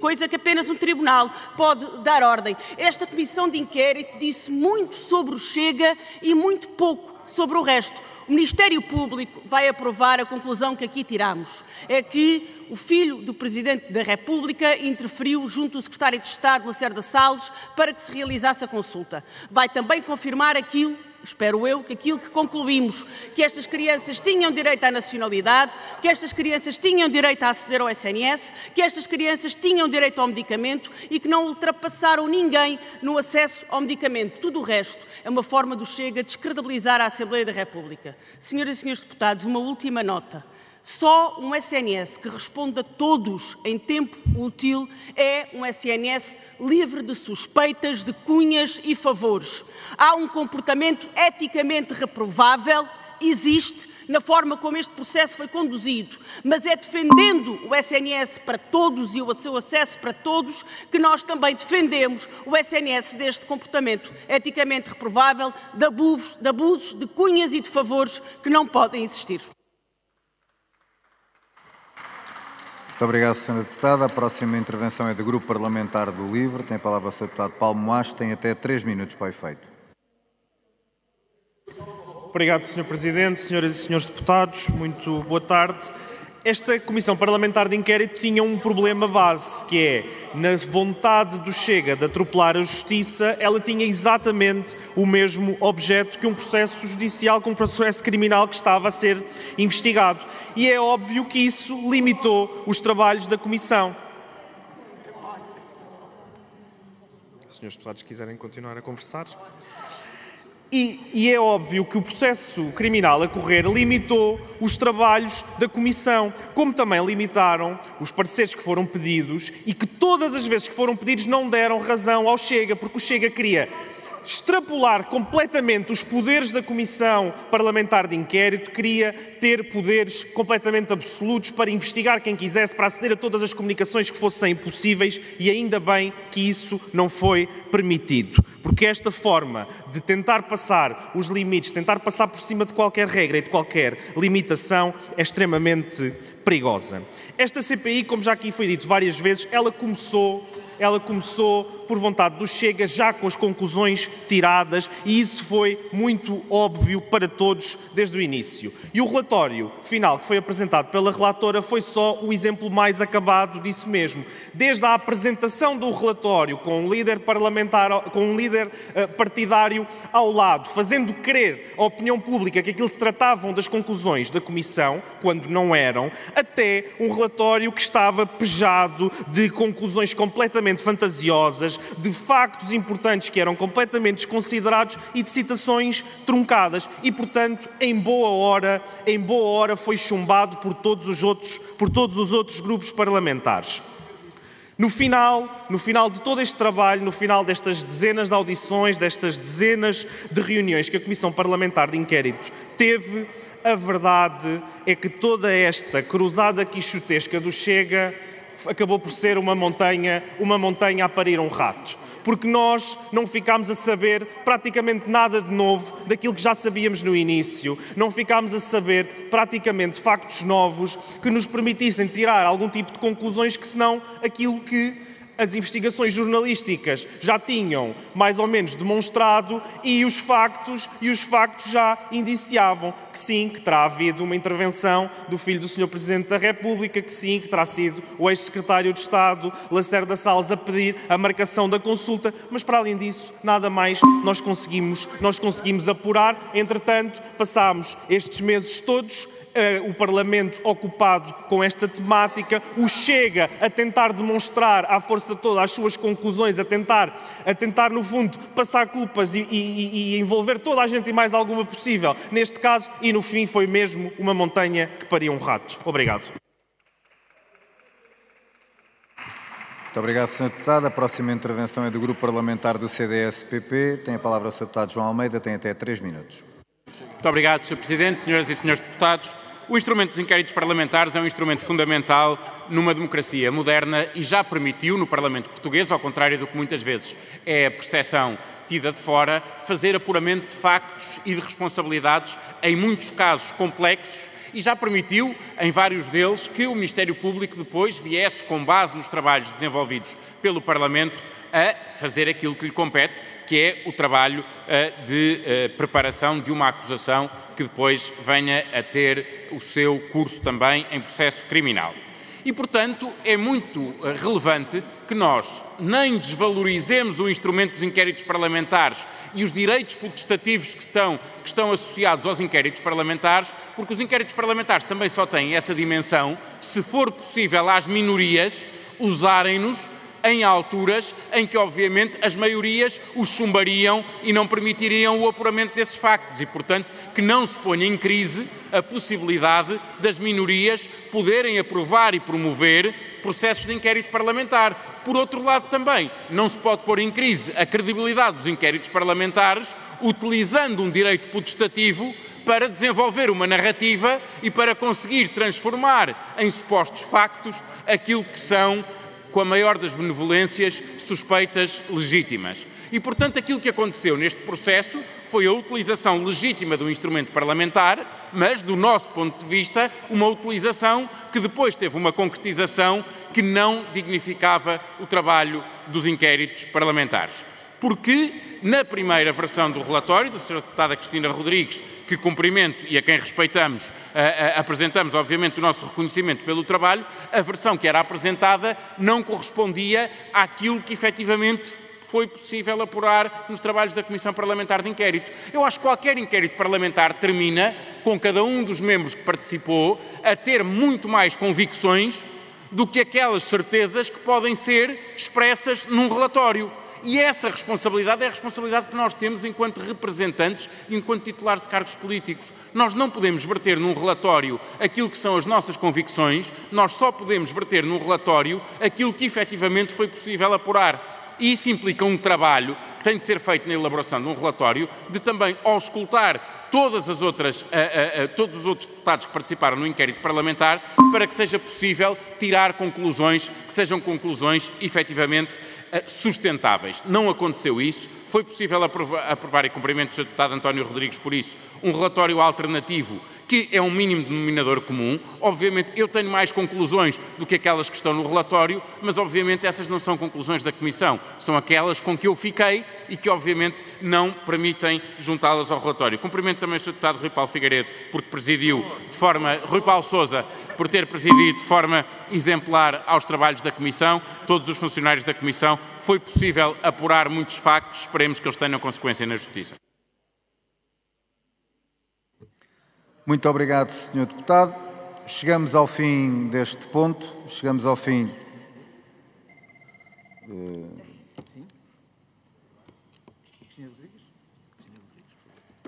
coisa que apenas um tribunal pode dar ordem. Esta comissão de inquérito disse muito sobre o Chega e muito pouco sobre o resto. O Ministério Público vai aprovar a conclusão que aqui tiramos. É que o filho do Presidente da República interferiu junto ao Secretário de Estado, Lacerda Salles, para que se realizasse a consulta. Vai também confirmar aquilo espero eu, que aquilo que concluímos, que estas crianças tinham direito à nacionalidade, que estas crianças tinham direito a aceder ao SNS, que estas crianças tinham direito ao medicamento e que não ultrapassaram ninguém no acesso ao medicamento. Tudo o resto é uma forma do Chega descredibilizar a Assembleia da República. Senhoras e senhores deputados, uma última nota. Só um SNS que responde a todos em tempo útil é um SNS livre de suspeitas, de cunhas e favores. Há um comportamento eticamente reprovável, existe, na forma como este processo foi conduzido, mas é defendendo o SNS para todos e o seu acesso para todos que nós também defendemos o SNS deste comportamento eticamente reprovável, de abusos, de cunhas e de favores que não podem existir. Muito obrigado, Sra. Deputada. A próxima intervenção é do Grupo Parlamentar do LIVRE. Tem a palavra o Sr. Deputado Paulo Moacho. Tem até 3 minutos para o efeito. Obrigado, Sr. Presidente, senhoras e senhores deputados. Muito boa tarde. Esta Comissão Parlamentar de Inquérito tinha um problema base, que é, na vontade do Chega de atropelar a Justiça, ela tinha exatamente o mesmo objeto que um processo judicial, que um processo criminal que estava a ser investigado. E é óbvio que isso limitou os trabalhos da Comissão. Se os senhores deputados quiserem continuar a conversar. E é óbvio que o processo criminal a correr limitou os trabalhos da Comissão, como também limitaram os pareceres que foram pedidos e que todas as vezes que foram pedidos não deram razão ao Chega, porque o Chega queria extrapolar completamente os poderes da Comissão Parlamentar de Inquérito, queria ter poderes completamente absolutos para investigar quem quisesse, para aceder a todas as comunicações que fossem possíveis, e ainda bem que isso não foi permitido. Porque esta forma de tentar passar os limites, tentar passar por cima de qualquer regra e de qualquer limitação é extremamente perigosa. Esta CPI, como já aqui foi dito várias vezes, ela começou por vontade do Chega, já com as conclusões tiradas, e isso foi muito óbvio para todos desde o início. E o relatório final que foi apresentado pela relatora foi só o exemplo mais acabado disso mesmo. Desde a apresentação do relatório com um líder parlamentar, com um líder partidário ao lado, fazendo crer à opinião pública que aquilo se tratavam das conclusões da Comissão, quando não eram, até um relatório que estava pejado de conclusões completamente fantasiosas, de factos importantes que eram completamente desconsiderados e de citações truncadas. E, portanto, em boa hora foi chumbado por todos os outros grupos parlamentares. No final de todo este trabalho, no final destas dezenas de audições, destas dezenas de reuniões que a Comissão Parlamentar de Inquérito teve, a verdade é que toda esta cruzada quixotesca do Chega acabou por ser uma montanha a parir um rato. Porque nós não ficámos a saber praticamente nada de novo daquilo que já sabíamos no início. Não ficámos a saber praticamente factos novos que nos permitissem tirar algum tipo de conclusões que senão aquilo que as investigações jornalísticas já tinham mais ou menos demonstrado e os factos já indiciavam que sim, que terá havido uma intervenção do filho do Sr. Presidente da República, que sim, que terá sido o ex-secretário de Estado, Lacerda Salles, a pedir a marcação da consulta, mas para além disso, nada mais nós conseguimos apurar. Entretanto, passámos estes meses todos, o Parlamento ocupado com esta temática, o Chega a tentar demonstrar à força toda as suas conclusões, a tentar no fundo passar culpas e envolver toda a gente e mais alguma possível neste caso, e no fim foi mesmo uma montanha que paria um rato. Obrigado. Muito obrigado, Sr. Deputado. A próxima intervenção é do Grupo Parlamentar do CDS-PP. Tem a palavra o Sr. Deputado João Almeida, tem até 3 minutos. Muito obrigado, Sr. Presidente, senhoras e senhores deputados. O instrumento dos inquéritos parlamentares é um instrumento fundamental numa democracia moderna e já permitiu no Parlamento português, ao contrário do que muitas vezes é a percepção tida de fora, fazer apuramento de factos e de responsabilidades em muitos casos complexos e já permitiu, em vários deles, que o Ministério Público depois viesse, com base nos trabalhos desenvolvidos pelo Parlamento, a fazer aquilo que lhe compete, que é o trabalho de preparação de uma acusação que depois venha a ter o seu curso também em processo criminal. E, portanto, é muito relevante que nós nem desvalorizemos o instrumento dos inquéritos parlamentares e os direitos potestativos que estão associados aos inquéritos parlamentares, porque os inquéritos parlamentares também só têm essa dimensão se for possível às minorias usarem-nos em alturas em que, obviamente, as maiorias os chumbariam e não permitiriam o apuramento desses factos e, portanto, que não se ponha em crise a possibilidade das minorias poderem aprovar e promover processos de inquérito parlamentar. Por outro lado, também, não se pode pôr em crise a credibilidade dos inquéritos parlamentares utilizando um direito potestativo para desenvolver uma narrativa e para conseguir transformar em supostos factos aquilo que são, com a maior das benevolências, suspeitas legítimas. E, portanto, aquilo que aconteceu neste processo foi a utilização legítima do instrumento parlamentar, mas, do nosso ponto de vista, uma utilização que depois teve uma concretização que não dignificava o trabalho dos inquéritos parlamentares. Porque, na primeira versão do relatório da Sra. Deputada Cristina Rodrigues, que cumprimento e a quem respeitamos, apresentamos, obviamente, o nosso reconhecimento pelo trabalho, a versão que era apresentada não correspondia àquilo que efetivamente foi possível apurar nos trabalhos da Comissão Parlamentar de Inquérito. Eu acho que qualquer inquérito parlamentar termina com cada um dos membros que participou a ter muito mais convicções do que aquelas certezas que podem ser expressas num relatório. E essa responsabilidade é a responsabilidade que nós temos enquanto representantes e enquanto titulares de cargos políticos. Nós não podemos verter num relatório aquilo que são as nossas convicções, nós só podemos verter num relatório aquilo que efetivamente foi possível apurar. E isso implica um trabalho que tem de ser feito na elaboração de um relatório, de também auscultar todos os outros deputados que participaram no inquérito parlamentar, para que seja possível tirar conclusões que sejam conclusões efetivamente sustentáveis. Não aconteceu isso. Foi possível aprovar, e cumprimento o Sr. Deputado António Rodrigues por isso, um relatório alternativo que é um mínimo denominador comum. Obviamente eu tenho mais conclusões do que aquelas que estão no relatório, mas obviamente essas não são conclusões da Comissão, são aquelas com que eu fiquei e que obviamente não permitem juntá-las ao relatório. Cumprimento também o Sr. Deputado Rui Paulo Figueiredo, porque presidiu de forma, Rui Paulo Sousa, por ter presidido de forma exemplar aos trabalhos da Comissão, todos os funcionários da Comissão. Foi possível apurar muitos factos, esperemos que eles tenham consequência na Justiça. Muito obrigado, Sr. Deputado. Chegamos ao fim deste ponto, chegamos ao fim...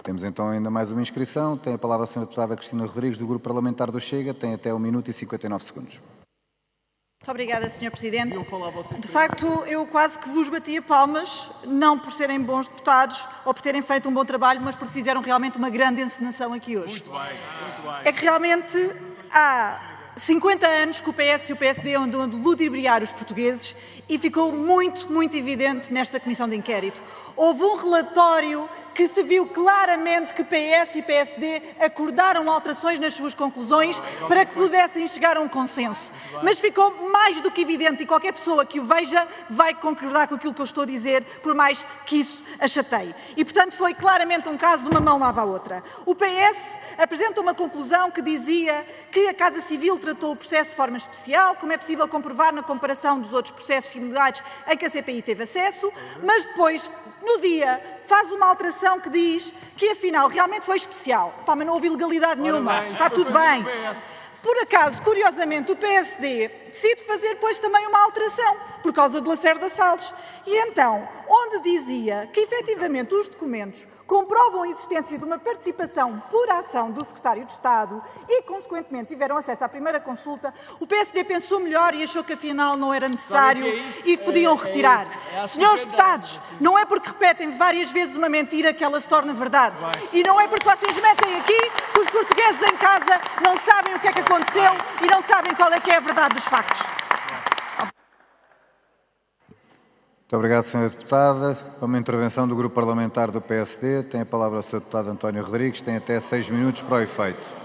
Temos então ainda mais uma inscrição. Tem a palavra a Sra. Deputada Cristina Rodrigues, do Grupo Parlamentar do Chega. Tem até 1 minuto e 59 segundos. Muito obrigada, Sr. Presidente. De facto, eu quase que vos batia palmas, não por serem bons deputados ou por terem feito um bom trabalho, mas porque fizeram realmente uma grande encenação aqui hoje. Muito bem, muito bem. É que realmente há 50 anos que o PS e o PSD andam a ludibriar os portugueses e ficou muito, muito evidente nesta comissão de inquérito. Houve um relatório que se viu claramente que PS e PSD acordaram alterações nas suas conclusões para que pudessem chegar a um consenso. Mas ficou mais do que evidente, e qualquer pessoa que o veja vai concordar com aquilo que eu estou a dizer, por mais que isso a chateie. E, portanto, foi claramente um caso de uma mão lava a outra. O PS apresenta uma conclusão que dizia que a Casa Civil tratou o processo de forma especial, como é possível comprovar na comparação dos outros processos similares a que a CPI teve acesso, mas depois, no dia, faz uma alteração que diz que, afinal, realmente foi especial. Pá, mas não houve ilegalidade nenhuma. Está tudo bem. Por acaso, curiosamente, o PSD decide fazer, pois, também uma alteração, por causa de Lacerda Salles. E então, onde dizia que, efetivamente, os documentos comprovam a existência de uma participação por ação do Secretário de Estado e, consequentemente, tiveram acesso à primeira consulta, o PSD pensou melhor e achou que, afinal, não era necessário e que podiam retirar. Senhores deputados, não é porque repetem várias vezes uma mentira que ela se torna verdade. E não é porque vocês metem aqui que os portugueses em casa não sabem o que é que aconteceu e não sabem qual é que é a verdade dos factos. Muito obrigado, Sra. Deputada. Para uma intervenção do Grupo Parlamentar do PSD, tem a palavra o Sr. Deputado António Rodrigues, tem até 6 minutos para o efeito.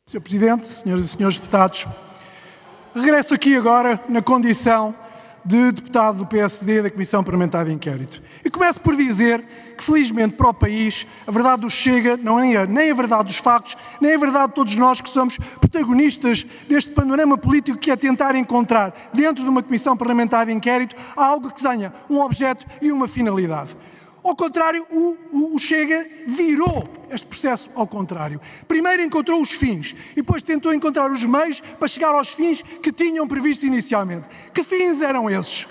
Sr. Presidente, senhoras e senhores deputados, regresso aqui agora na condição de deputado do PSD da Comissão Parlamentar de Inquérito. E começo por dizer que, felizmente para o país, a verdade do Chega não é nem a verdade dos factos, nem a verdade de todos nós que somos protagonistas deste panorama político, que é tentar encontrar, dentro de uma Comissão Parlamentar de Inquérito, algo que tenha um objeto e uma finalidade. Ao contrário, o Chega virou este processo ao contrário. Primeiro encontrou os fins e depois tentou encontrar os meios para chegar aos fins que tinham previsto inicialmente. Que fins eram esses?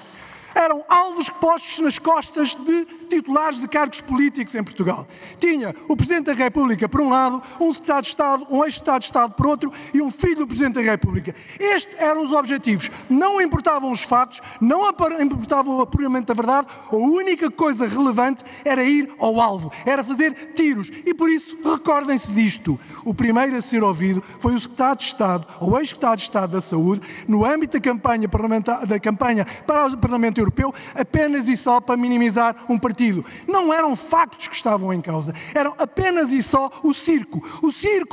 Eram alvos postos nas costas de titulares de cargos políticos em Portugal. Tinha o Presidente da República por um lado, um Secretário de Estado, um ex-Secretário de Estado por outro e um filho do Presidente da República. Estes eram os objetivos. Não importavam os factos, não importava o apuramento da verdade, a única coisa relevante era ir ao alvo, era fazer tiros. E por isso, recordem-se disto. O primeiro a ser ouvido foi o Secretário de Estado, ou ex-Secretário de Estado da Saúde, no âmbito da campanha para o Parlamento Europeu, apenas e só para minimizar um partido. Não eram factos que estavam em causa, eram apenas e só o circo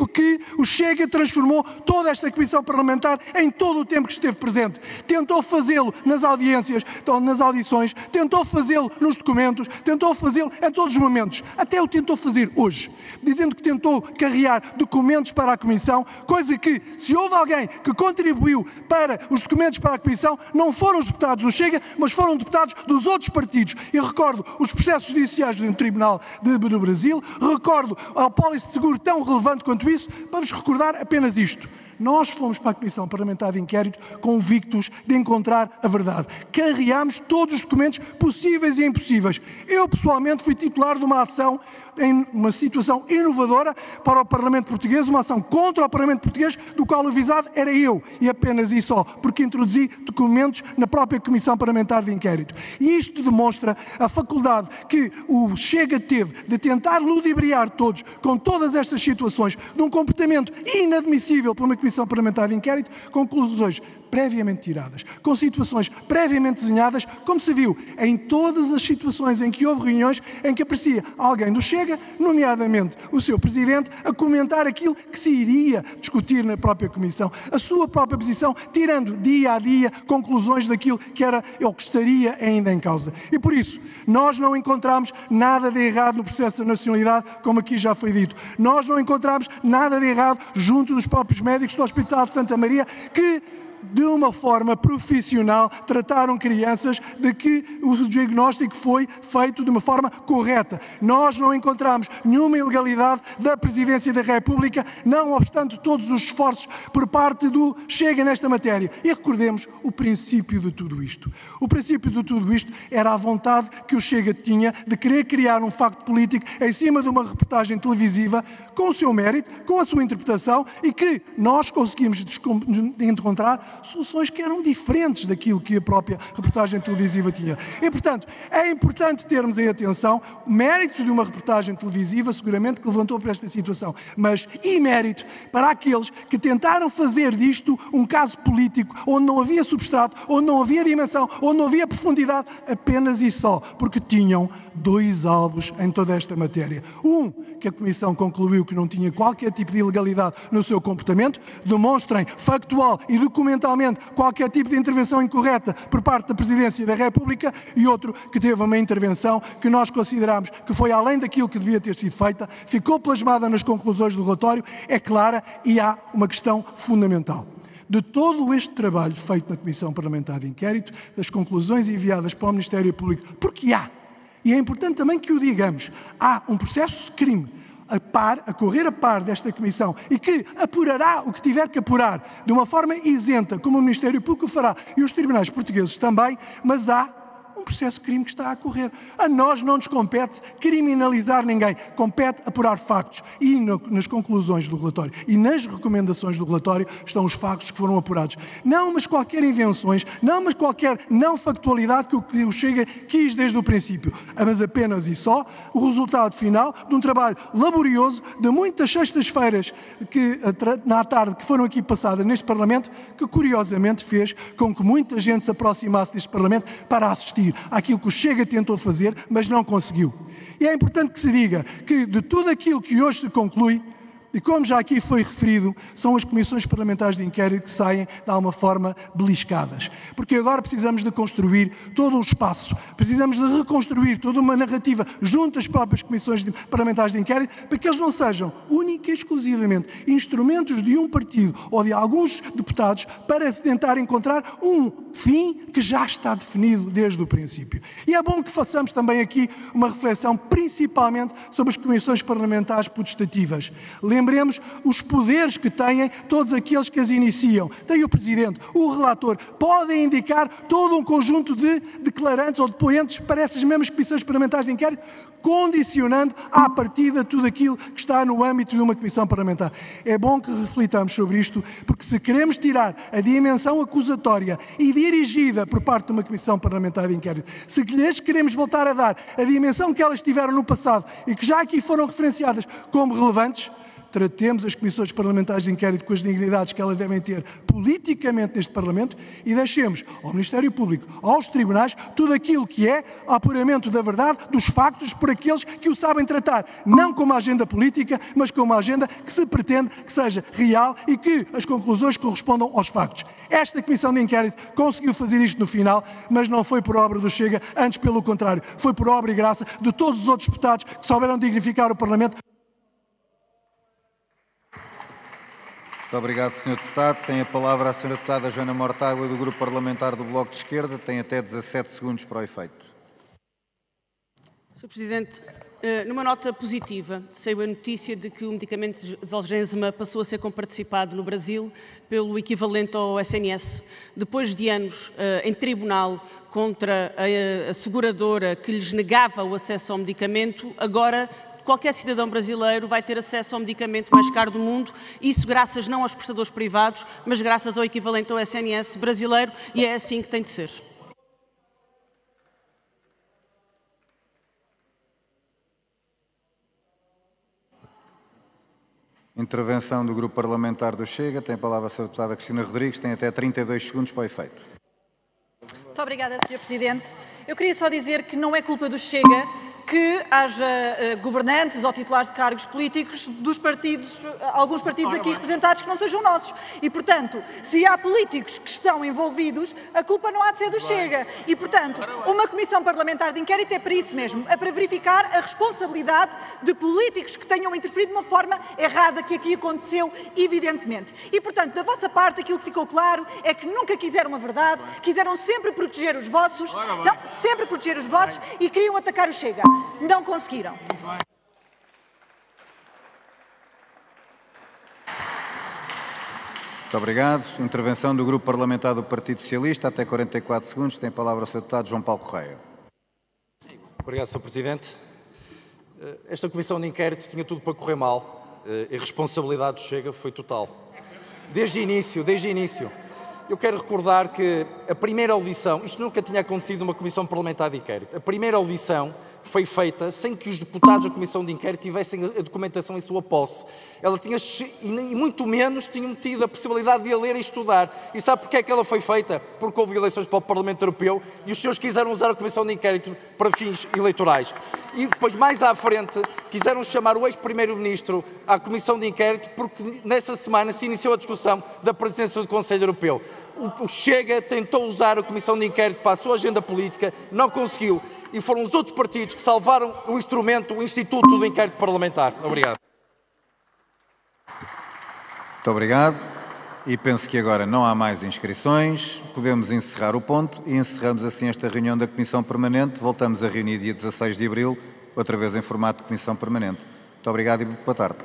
que o Chega transformou toda esta Comissão Parlamentar em todo o tempo que esteve presente. Tentou fazê-lo nas audiências, nas audições, tentou fazê-lo nos documentos, tentou fazê-lo em todos os momentos. Até o tentou fazer hoje, dizendo que tentou carregar documentos para a Comissão, coisa que, se houve alguém que contribuiu para os documentos para a Comissão, não foram os deputados do Chega, mas foram deputados dos outros partidos. E recordo os processos judiciais do Tribunal do Brasil, recordo a apólice de seguro tão relevante quanto isso, para vos recordar apenas isto. Nós fomos para a Comissão Parlamentar de Inquérito convictos de encontrar a verdade. Carreámos todos os documentos possíveis e impossíveis. Eu, pessoalmente, fui titular de uma ação em uma situação inovadora para o Parlamento Português, uma ação contra o Parlamento Português, do qual o avisado era eu, e apenas isso só, porque introduzi documentos na própria Comissão Parlamentar de Inquérito. E isto demonstra a faculdade que o Chega teve de tentar ludibriar todos com todas estas situações, de um comportamento inadmissível para uma Comissão Parlamentar de Inquérito, com conclusões previamente tiradas, com situações previamente desenhadas, como se viu em todas as situações em que houve reuniões em que aparecia alguém do Chega, nomeadamente o seu Presidente, a comentar aquilo que se iria discutir na própria Comissão, a sua própria posição, tirando dia a dia conclusões daquilo que era ou que estaria ainda em causa. E por isso, nós não encontramos nada de errado no processo da nacionalidade, como aqui já foi dito. Nós não encontramos nada de errado junto dos próprios médicos do Hospital de Santa Maria, que de uma forma profissional, trataram crianças de que o diagnóstico foi feito de uma forma correta. Nós não encontramos nenhuma ilegalidade da Presidência da República, não obstante todos os esforços por parte do Chega nesta matéria. E recordemos o princípio de tudo isto. O princípio de tudo isto era a vontade que o Chega tinha de querer criar um facto político em cima de uma reportagem televisiva, com o seu mérito, com a sua interpretação, e que nós conseguimos encontrar soluções que eram diferentes daquilo que a própria reportagem televisiva tinha. E, portanto, é importante termos em atenção o mérito de uma reportagem televisiva, seguramente, que levantou para esta situação, mas e mérito para aqueles que tentaram fazer disto um caso político, onde não havia substrato, onde não havia dimensão, onde não havia profundidade, apenas e só, porque tinham dois alvos em toda esta matéria. Um, que a Comissão concluiu que não tinha qualquer tipo de ilegalidade no seu comportamento, demonstrem factual e documentalmente qualquer tipo de intervenção incorreta por parte da Presidência da República, e outro que teve uma intervenção que nós consideramos que foi além daquilo que devia ter sido feita, ficou plasmada nas conclusões do relatório, é clara, e há uma questão fundamental. De todo este trabalho feito na Comissão Parlamentar de Inquérito, das conclusões enviadas para o Ministério Público, porque há, e é importante também que o digamos, há um processo de crime a correr a par desta Comissão e que apurará o que tiver que apurar de uma forma isenta, como o Ministério Público fará e os tribunais portugueses também, mas há um processo de crime que está a correr. A nós não nos compete criminalizar ninguém, compete apurar factos. E nas conclusões do relatório e nas recomendações do relatório estão os factos que foram apurados. Não, mas qualquer invenções, não, mas qualquer não factualidade que o Chega quis desde o princípio, mas apenas e só o resultado final de um trabalho laborioso de muitas sextas-feiras na tarde que foram aqui passadas neste Parlamento, que curiosamente fez com que muita gente se aproximasse deste Parlamento para assistir àquilo que o Chega tentou fazer, mas não conseguiu. E é importante que se diga que de tudo aquilo que hoje se conclui, E como já aqui foi referido, são as comissões parlamentares de inquérito que saem de alguma forma beliscadas. Porque agora precisamos de construir todo um espaço, precisamos de reconstruir toda uma narrativa junto às próprias comissões parlamentares de inquérito, para que eles não sejam única e exclusivamente instrumentos de um partido ou de alguns deputados para se tentar encontrar um fim que já está definido desde o princípio. E é bom que façamos também aqui uma reflexão principalmente sobre as comissões parlamentares potestativas. Lembremos os poderes que têm todos aqueles que as iniciam. Tem o Presidente, o Relator, podem indicar todo um conjunto de declarantes ou depoentes para essas mesmas comissões parlamentares de inquérito, condicionando à partida tudo aquilo que está no âmbito de uma comissão parlamentar. É bom que reflitamos sobre isto, porque se queremos tirar a dimensão acusatória e dirigida por parte de uma comissão parlamentar de inquérito, se lhes queremos voltar a dar a dimensão que elas tiveram no passado e que já aqui foram referenciadas como relevantes, tratemos as comissões parlamentares de inquérito com as dignidades que elas devem ter politicamente neste Parlamento e deixemos ao Ministério Público, aos tribunais, tudo aquilo que é apuramento da verdade, dos factos, por aqueles que o sabem tratar, não como uma agenda política, mas como uma agenda que se pretende que seja real e que as conclusões correspondam aos factos. Esta comissão de inquérito conseguiu fazer isto no final, mas não foi por obra do Chega, antes pelo contrário, foi por obra e graça de todos os outros deputados que souberam dignificar o Parlamento. Muito obrigado, Sr. Deputado. Tem a palavra a Sra. Deputada Joana Mortágua, do Grupo Parlamentar do Bloco de Esquerda. Tem até 17 segundos para o efeito. Sr. Presidente, numa nota positiva, saiu a notícia de que o medicamento Zolgensma passou a ser comparticipado no Brasil pelo equivalente ao SNS. Depois de anos em tribunal contra a seguradora que lhes negava o acesso ao medicamento, agora qualquer cidadão brasileiro vai ter acesso ao medicamento mais caro do mundo, isso graças não aos prestadores privados, mas graças ao equivalente ao SNS brasileiro, e é assim que tem de ser. Intervenção do Grupo Parlamentar do Chega. Tem a palavra a Sra. Deputada Cristina Rodrigues. Tem até 32 segundos para o efeito. Muito obrigada, Sr. Presidente. Eu queria só dizer que não é culpa do Chega que haja governantes ou titulares de cargos políticos dos partidos, alguns partidos aqui representados que não sejam nossos. E, portanto, se há políticos que estão envolvidos, a culpa não há de ser do Chega. E, portanto, uma comissão parlamentar de inquérito é para isso mesmo, é para verificar a responsabilidade de políticos que tenham interferido de uma forma errada, que aqui aconteceu, evidentemente. E, portanto, da vossa parte, aquilo que ficou claro é que nunca quiseram a verdade, quiseram sempre proteger os vossos, sempre proteger os vossos e queriam atacar o Chega. Não conseguiram. Muito obrigado. Intervenção do Grupo Parlamentar do Partido Socialista, até 44 segundos. Tem a palavra o Sr. Deputado João Paulo Correia. Obrigado, Sr. Presidente. Esta comissão de inquérito tinha tudo para correr mal. A responsabilidade do Chega foi total. Desde o início. Eu quero recordar que a primeira audição, isto nunca tinha acontecido numa comissão parlamentar de inquérito, a primeira audição foi feita sem que os deputados da comissão de inquérito tivessem a documentação em sua posse. Ela tinha, e muito menos tinham tido a possibilidade de a ler e estudar. E sabe porquê é que ela foi feita? Porque houve eleições para o Parlamento Europeu e os senhores quiseram usar a comissão de inquérito para fins eleitorais. E depois, mais à frente, quiseram chamar o ex-primeiro-ministro à comissão de inquérito porque nessa semana se iniciou a discussão da presidência do Conselho Europeu. O Chega tentou usar a comissão de inquérito para a sua agenda política, não conseguiu. E foram os outros partidos que salvaram o instrumento, o Instituto do Inquérito Parlamentar. Obrigado. Muito obrigado. E penso que agora não há mais inscrições. Podemos encerrar o ponto e encerramos assim esta reunião da Comissão Permanente. Voltamos a reunir dia 16 de abril, outra vez em formato de Comissão Permanente. Muito obrigado e boa tarde.